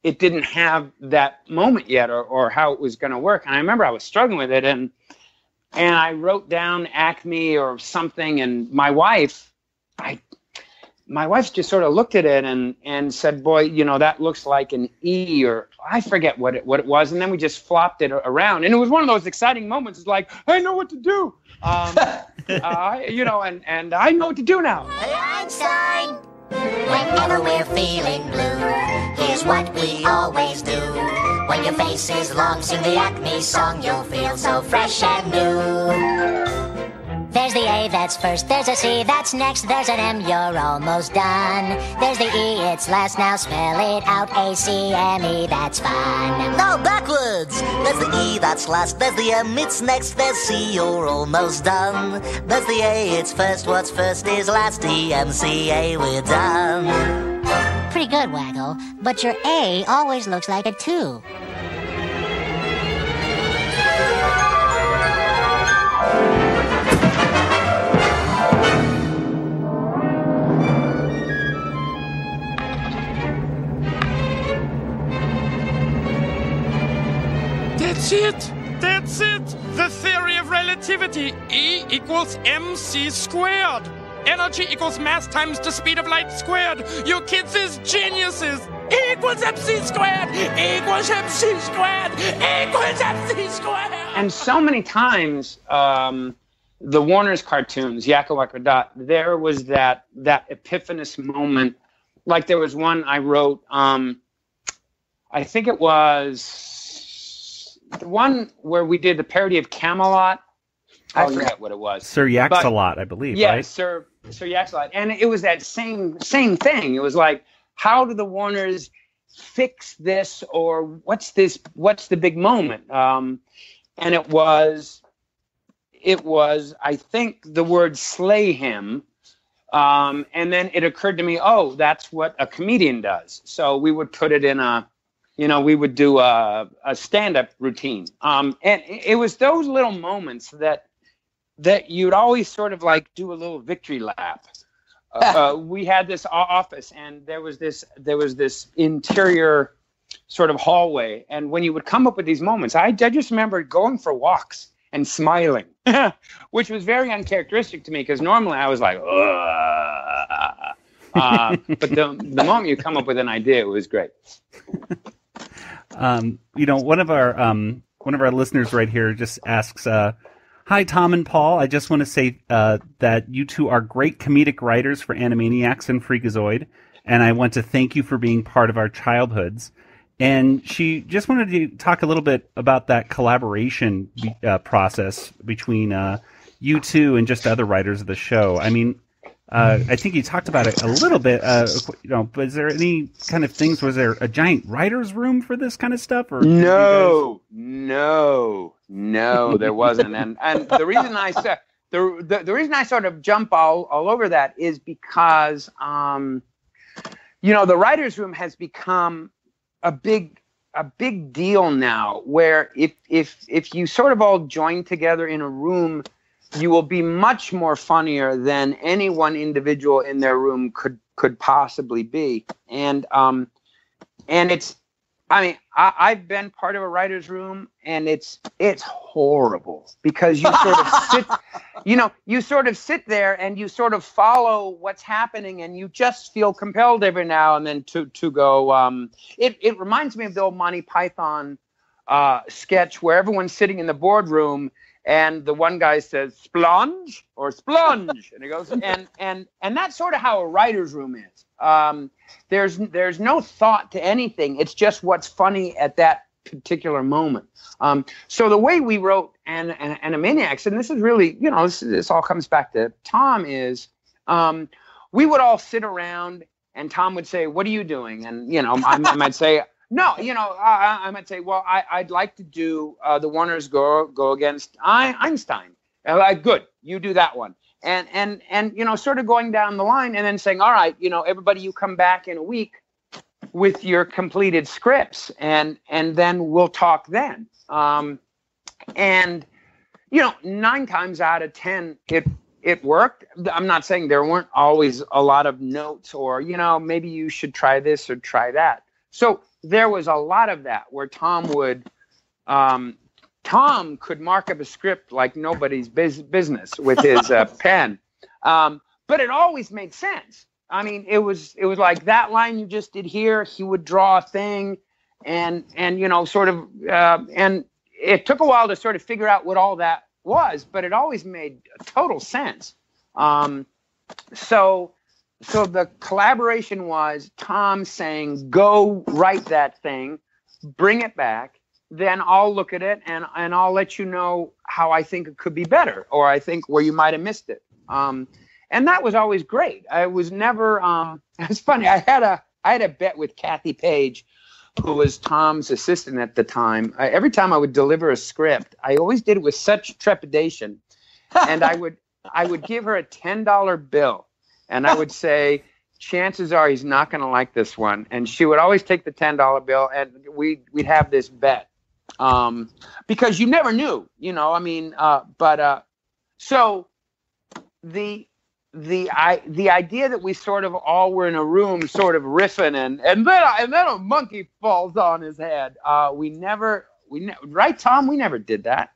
it didn't have that moment yet, or how it was going to work. And I remember I was struggling with it, and I wrote down Acme or something, and my wife just sort of looked at it and said, boy, you know, that looks like an E, or I forget what it was. And then we just flopped it around. And it was one of those exciting moments. It's like, I know what to do. You know, and I know what to do now. Hey, Einstein! Whenever we're feeling blue, here's what we always do. When your face is long, sing the Acme song. You'll feel so fresh and new. There's the A, that's first. There's a C, that's next. There's an M, you're almost done. There's the E, it's last. Now spell it out. A-C-M-E, that's fun. No, backwards. There's the E, that's last. There's the M, it's next. There's C, you're almost done. There's the A, it's first. What's first is last. E-M-C-A, we're done. Pretty good, Waggle. But your A always looks like a 2. That's it! The theory of relativity. E equals mc squared. Energy equals mass times the speed of light squared. You kids is geniuses. E equals MC squared. E equals MC squared. E equals MC squared. And so many times, the Warner's cartoons, Yakka Wakka Da, there was that epiphanous moment. Like there was one I wrote, I think it was the one where we did the parody of Camelot. I forget what it was. Sir Yaxalot, I believe, yeah, right? Sir Yaxalot. And it was that same thing. It was like, how do the Warners fix this, or what's the big moment? And it was, I think, the word slay him. And then it occurred to me, oh, that's what a comedian does. So we would put it in we would do a stand-up routine. And it was those little moments that you'd always sort of like do a little victory lap. We had this office, and there was this interior sort of hallway. And when you would come up with these moments, I just remember going for walks and smiling, which was very uncharacteristic to me, because normally I was like, but the moment you come up with an idea, it was great. One of our listeners right here just asks, hi, Tom and Paul. I just want to say that you two are great comedic writers for Animaniacs and Freakazoid, and I want to thank you for being part of our childhoods. And she just wanted to talk a little bit about that collaboration process between you two and just other writers of the show. I mean, I think you talked about it a little bit, but is there any kind of things, was there a giant writer's room for this kind of stuff? Or No, there wasn't. And the reason I said, the reason I sort of jump all over that is because, the writer's room has become a big deal now, where if you sort of all join together in a room, you will be much more funnier than any one individual in their room could possibly be. And it's, I mean, I've been part of a writer's room, and it's horrible because you sort of sit, you sort of sit there and you sort of follow what's happening, and you just feel compelled every now and then to go. It reminds me of the old Monty Python sketch where everyone's sitting in the boardroom, and the one guy says splunge or splunge, and he goes, and that's sort of how a writer's room is. There's no thought to anything. It's just what's funny at that particular moment. So the way we wrote Animaniacs, and this is really, this all comes back to Tom, is we would all sit around, and Tom would say, "What are you doing?" And I might say, "No, I might say, well, I'd like to do the Warners go against Einstein." And like, good, you do that one. And sort of going down the line, and then saying, all right, everybody, you come back in a week with your completed scripts, and then we'll talk then. 9 times out of 10, it worked. I'm not saying there weren't always a lot of notes, or, maybe you should try this or try that. So there was a lot of that where Tom could mark up a script like nobody's business with his pen. But it always made sense. I mean, it was like that line you just did here, he would draw a thing, and it took a while to sort of figure out what all that was, but it always made total sense. So the collaboration was Tom saying, go write that thing, bring it back, then I'll look at it and I'll let you know how I think it could be better, or I think where you might have missed it. And that was always great. I was never, it's funny, I had a bet with Kathy Page, who was Tom's assistant at the time. Every time I would deliver a script, I always did it with such trepidation. And I would give her a $10 bill. And I would say, chances are he's not going to like this one. And she would always take the $10 bill, and we'd have this bet. Because you never knew, so the idea that we sort of all were in a room sort of riffing and then a monkey falls on his head. Right, Tom? We never did that.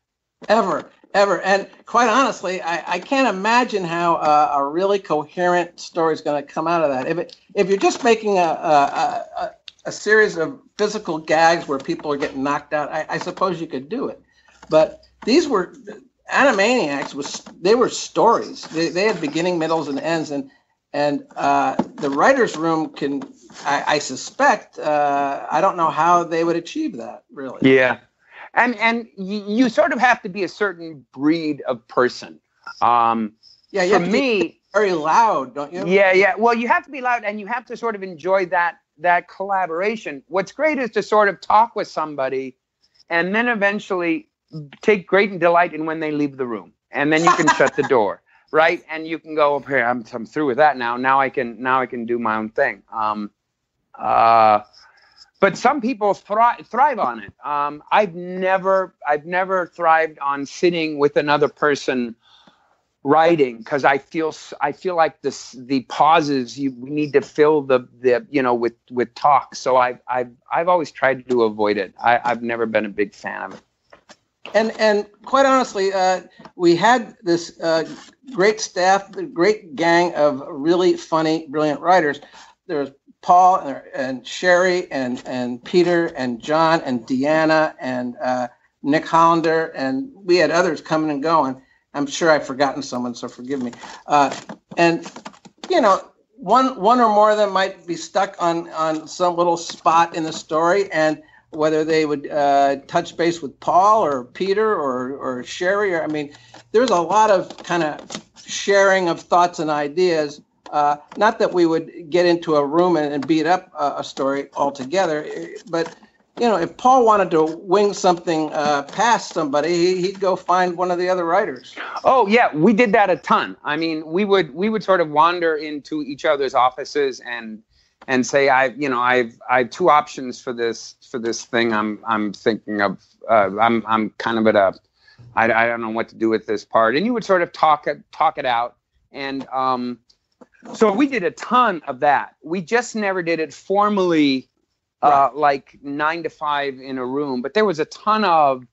Ever. And quite honestly, I can't imagine how a really coherent story is going to come out of that. If you're just making a series of physical gags where people are getting knocked out, I suppose you could do it. But these were Animaniacs. They were stories. They had beginning, middles, and ends. And the writer's room can, I suspect, I don't know how they would achieve that, really. Yeah. And you sort of have to be a certain breed of person. For me, very loud, don't you? Yeah. Well, you have to be loud, and you have to sort of enjoy that collaboration. What's great is to sort of talk with somebody, and then eventually take great delight in when they leave the room, and then you can shut the door, right? And you can go, okay, I'm through with that now. Now I can do my own thing. But some people thrive on it. I've never thrived on sitting with another person writing, because I feel like the pauses we need to fill with talk. So I've always tried to avoid it. I've never been a big fan of it. And quite honestly, we had this great staff, great gang of really funny, brilliant writers. There's Paul and Sherry and Peter and John and Deanna and Nick Hollander, and we had others coming and going. I'm sure I've forgotten someone, so forgive me. And one or more of them might be stuck on some little spot in the story, and whether they would touch base with Paul or Peter or Sherry. Or I mean, there's a lot of kind of sharing of thoughts and ideas. Not that we would get into a room and beat up a story altogether, but if Paul wanted to wing something past somebody, he'd go find one of the other writers. Oh yeah, we did that a ton. I mean, we would sort of wander into each other's offices and say, I have two options for this thing. I'm thinking of. I'm kind of at I don't know what to do with this part, and you would sort of talk it out, and so we did a ton of that. We just never did it formally. Like 9 to 5 in a room, but there was a ton of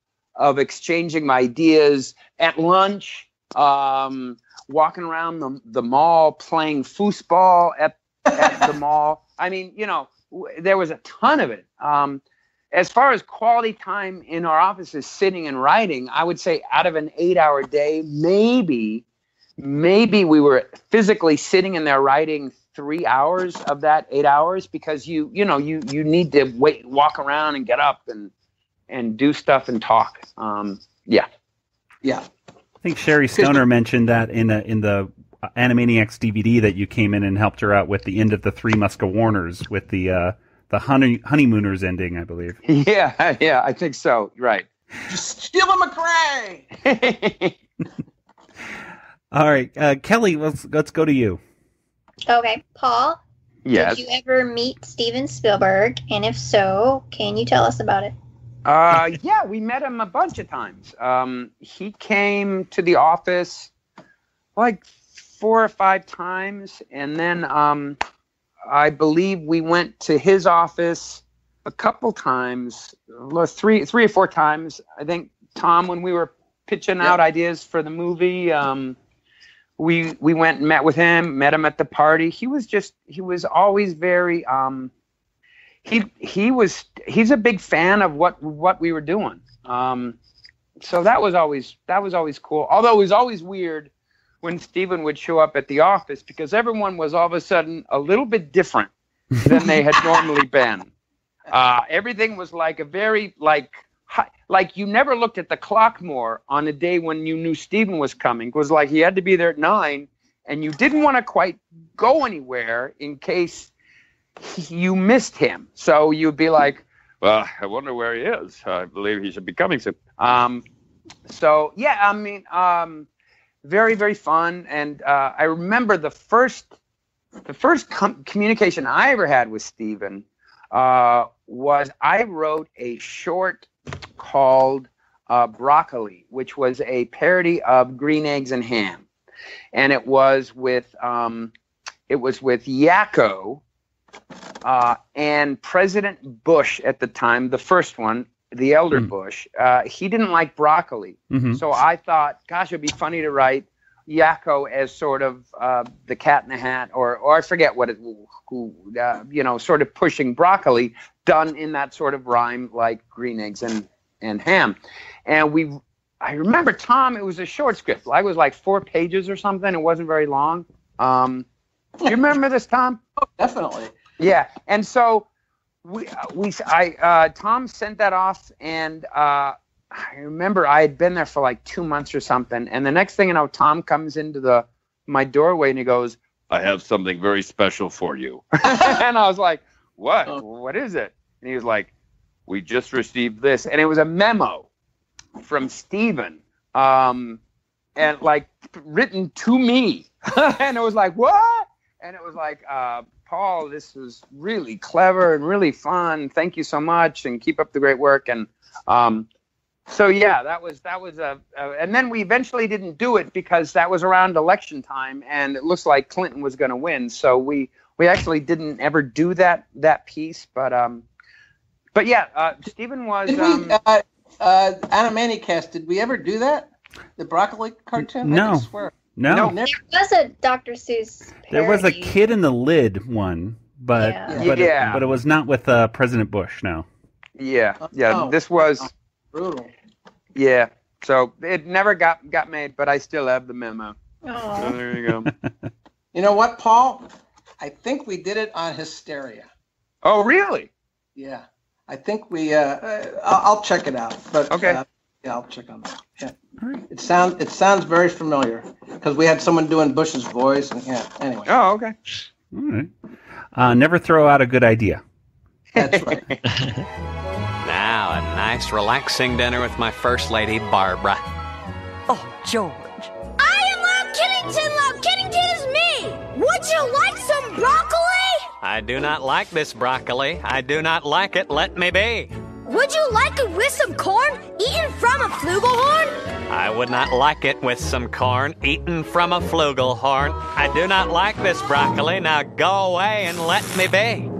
exchanging ideas at lunch, walking around the mall, playing foosball at the mall. I mean, there was a ton of it. As far as quality time in our offices, sitting and writing, I would say out of an 8-hour day, maybe we were physically sitting in there writing 3 hours of that 8 hours, because you need to walk around and get up and do stuff and talk. Yeah. I think Sherry Stoner mentioned that in the Animaniacs DVD that you came in and helped her out with the end of the Three Musketeers with the honeymooners ending, I believe. Yeah, I think so. Right. Just steal a McRae. All right, Kelly, let's go to you. Okay, Paul. Yes. Did you ever meet Steven Spielberg? And if so, can you tell us about it? Yeah, we met him a bunch of times. He came to the office like 4 or 5 times, and then I believe we went to his office a couple times, 3 or 4 times. I think, Tom, when we were pitching out ideas for the movie, we went and met with him, met him at the party. He was always very he's a big fan of what we were doing. So that was always cool. Although it was always weird when Steven would show up at the office, because everyone was all of a sudden a little bit different than they had normally been. Everything was like a very like you never looked at the clock more on a day when you knew Steven was coming. It was like he had to be there at 9, and you didn't want to quite go anywhere in case you missed him. So you'd be like, well, I wonder where he is. I believe he should be coming soon. So yeah, I mean, very, very fun. And I remember the first communication I ever had with Steven was I wrote a short called Broccoli, which was a parody of Green Eggs and Ham, and it was with Yakko and President Bush at the time, the first one, the elder Bush. He didn't like broccoli, so I thought, gosh, it'd be funny to write Yakko as sort of the Cat in the Hat, or I forget what sort of pushing broccoli, done in that sort of rhyme like Green Eggs and Ham. And I remember, Tom, it was a short script. It was like 4 pages or something. It wasn't very long. Do you remember this, Tom? Oh, definitely. Yeah. And so Tom sent that off, and I remember I had been there for like 2 months or something. And the next thing you know, Tom comes into my doorway and he goes, I have something very special for you. And I was like, what? Oh. What is it? And he was like, we just received this. And it was a memo from Steven, and like written to me. And it was like, what? And it was like, Paul, this was really clever and really fun. Thank you so much, and keep up the great work. And so yeah, that was and then we eventually didn't do it because that was around election time, and it looks like Clinton was going to win. So we actually didn't ever do that piece. But yeah, Steven was. Did we, Animaniacs, did we ever do that? The broccoli cartoon? No. I swear. No. There was a Dr. Seuss parody. There was a Kid in the Lid one, but it was not with President Bush. No. Yeah. This was brutal. Yeah. So it never got made, but I still have the memo. Oh. So there you go. You know what, Paul? I think we did it on Hysteria. Oh, really? Yeah. I think we. I'll check it out. But okay. Yeah, I'll check on that. Yeah. It sounds very familiar because we had someone doing Bush's voice, and yeah. Anyway. Oh, okay. All right. Never throw out a good idea. That's right. Now, a nice, relaxing dinner with my first lady, Barbara. Oh, George. I am Love Kiddington. Love Kiddington is me. Would you like some broccoli? I do not like this broccoli. I do not like it. Let me be. Would you like it with some corn eaten from a flugelhorn? I would not like it with some corn eaten from a flugelhorn. I do not like this broccoli. Now go away and let me be.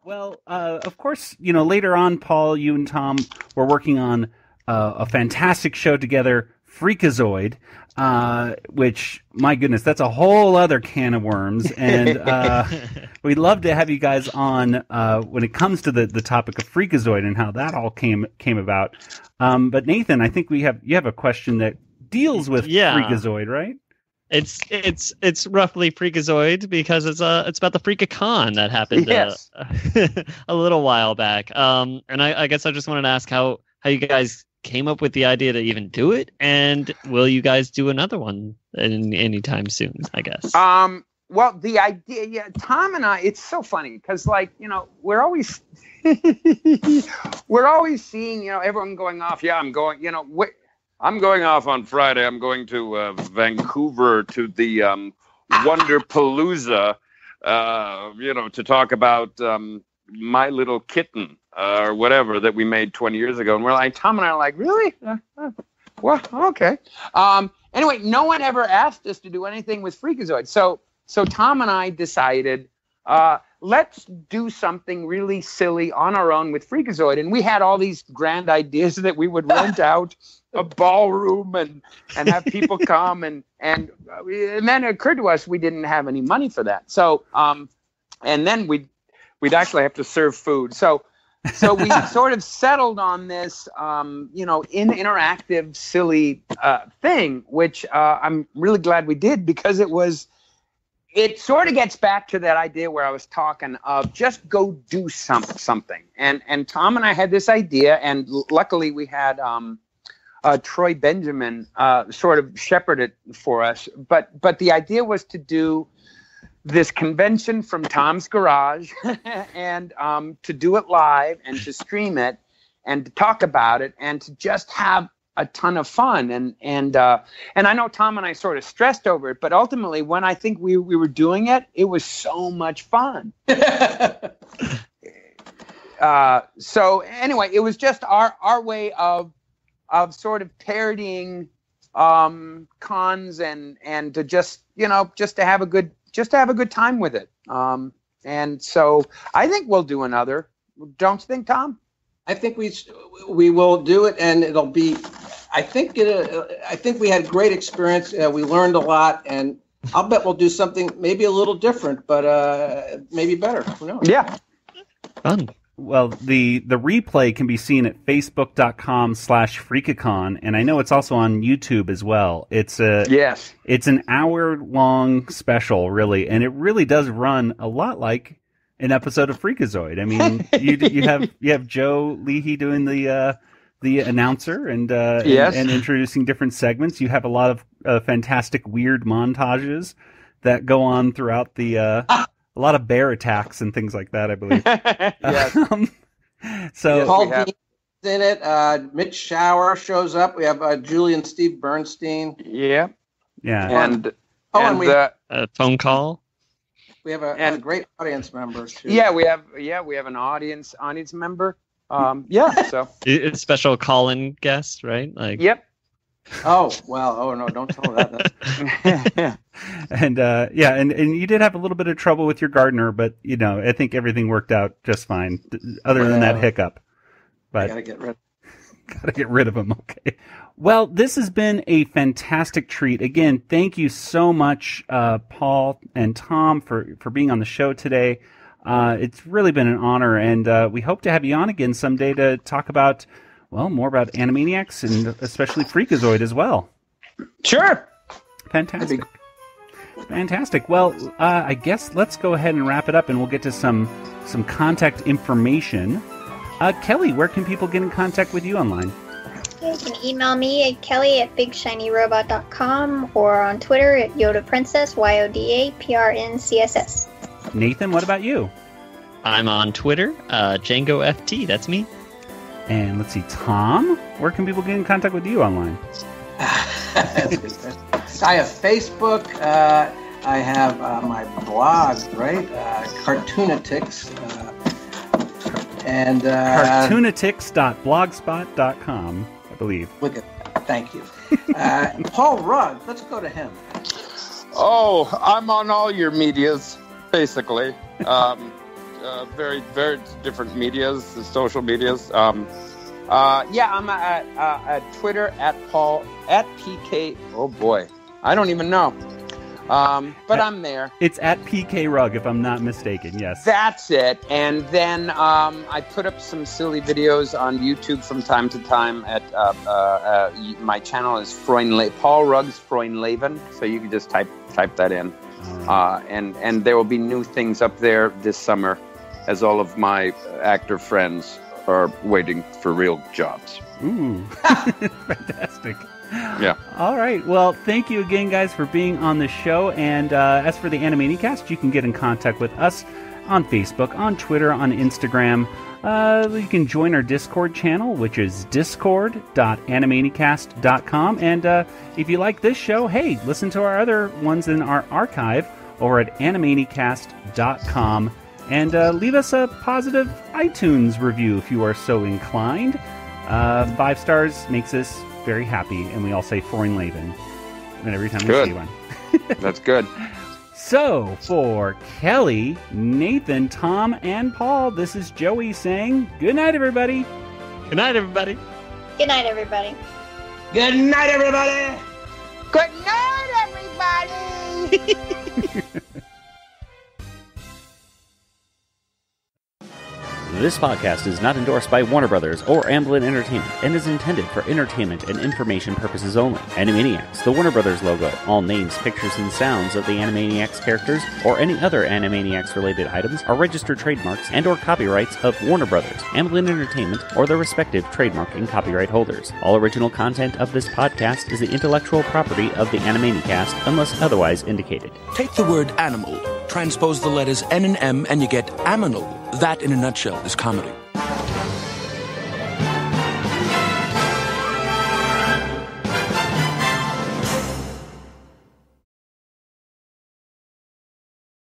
Well, of course, later on, Paul, you and Tom were working on a fantastic show together, Freakazoid, which, my goodness, that's a whole other can of worms. And we'd love to have you guys on when it comes to the topic of Freakazoid and how that all came about. But Nathan, I think you have a question that deals with Freakazoid, right? It's roughly Freakazoid because it's about the Freakacon that happened a little while back. And I guess I just wanted to ask how you guys came up with the idea to even do it, and will you guys do another one anytime soon? I guess. Well, the idea, Tom and I, it's so funny because, we're always seeing, everyone going off. Yeah, I'm going. I'm going off on Friday. I'm going to Vancouver to the Wonderpalooza, to talk about My Little Kitten or whatever that we made 20 years ago. And we're like, Tom and I are like, really? Well, okay. Anyway, no one ever asked us to do anything with Freakazoid. So Tom and I decided, let's do something really silly on our own with Freakazoid. And we had all these grand ideas that we would rent out a ballroom and have people come. And then it occurred to us we didn't have any money for that. So, and then we'd actually have to serve food. So we sort of settled on this, interactive, silly thing, which I'm really glad we did because it sort of gets back to that idea where I was talking of just go do something. And Tom and I had this idea, and luckily we had Troy Benjamin sort of shepherd it for us. But the idea was to do this convention from Tom's garage and to do it live and to stream it and to talk about it and to just have a ton of fun. And I know Tom and I sort of stressed over it, but ultimately when I think we were doing it, it was so much fun. So anyway, it was just our way of sort of parodying cons and to just to have a good time with it. And so I think we'll do another. Don't you think, Tom? I think we will do it, and it'll be. I think we had great experience. We learned a lot, and I'll bet we'll do something maybe a little different, but maybe better. Who knows? Yeah. Fun. Well, the replay can be seen at facebook.com/Freakacon, and I know it's also on YouTube as well. It's an hour-long special, really, and it really does run a lot like an episode of Freakazoid. I mean, you have Joe Leahy doing the announcer and introducing different segments. You have a lot of fantastic weird montages that go on throughout the. A lot of bear attacks and things like that, I believe. So Paul Dean's in it. Mitch Shower shows up. We have Julian Steve Bernstein. Yeah. And we have a phone call. We have a great audience member too. Yeah, we have an audience member. So a special call-in guest, right? Like. Yep. Oh, well, oh no, don't tell that. And and you did have a little bit of trouble with your gardener, but I think everything worked out just fine, other than that hiccup. But gotta get rid of him. Okay. Well, this has been a fantastic treat. Again, thank you so much, Paul and Tom, for being on the show today. It's really been an honor, and we hope to have you on again someday to talk about. Well, more about Animaniacs and especially Freakazoid as well. Sure. Fantastic. Fantastic. Well, I guess let's go ahead and wrap it up, and we'll get to some contact information. Kelly, where can people get in contact with you online? You can email me at kelly@bigshinyrobot.com or on Twitter at YodaPrincess, YODAPRNCSS. Nathan, what about you? I'm on Twitter, Django FT, that's me. And let's see, Tom, where can people get in contact with you online? I have Facebook. I have my blog, right? Cartoonatics. And Cartoonatics.blogspot.com, I believe. Look at that. Thank you. Paul Rugg, let's go to him. Oh, I'm on all your medias, basically. Very, very different medias, social medias. I'm at Twitter at PK. Oh boy, I don't even know. But I'm there. It's at PK Rugg, if I'm not mistaken. Yes, that's it. And then I put up some silly videos on YouTube from time to time. At my channel is Paul Rugg's Freundleben, so you can just type that in. Right. And there will be new things up there this summer, as all of my actor friends are waiting for real jobs. Ooh, fantastic. Yeah. All right. Well, thank you again, guys, for being on the show. And as for the Animaniacast, you can get in contact with us on Facebook, on Twitter, on Instagram. You can join our Discord channel, which is discord.animaniacast.com. And if you like this show, hey, listen to our other ones in our archive over at animaniacast.com. And leave us a positive iTunes review if you are so inclined. 5 stars makes us very happy, and we all say Freundleben every time we see one. That's good. So, for Kelly, Nathan, Tom, and Paul, this is Joey saying good night, everybody. Good night, everybody. Good night, everybody. Good night, everybody. Good night, everybody. This podcast is not endorsed by Warner Brothers or Amblin Entertainment and is intended for entertainment and information purposes only. Animaniacs, the Warner Brothers logo, all names, pictures, and sounds of the Animaniacs characters or any other Animaniacs-related items are registered trademarks and or copyrights of Warner Brothers, Amblin Entertainment, or their respective trademark and copyright holders. All original content of this podcast is the intellectual property of the Animaniacast unless otherwise indicated. Take the word animal, transpose the letters N and M, and you get aminal. That, in a nutshell, is comedy.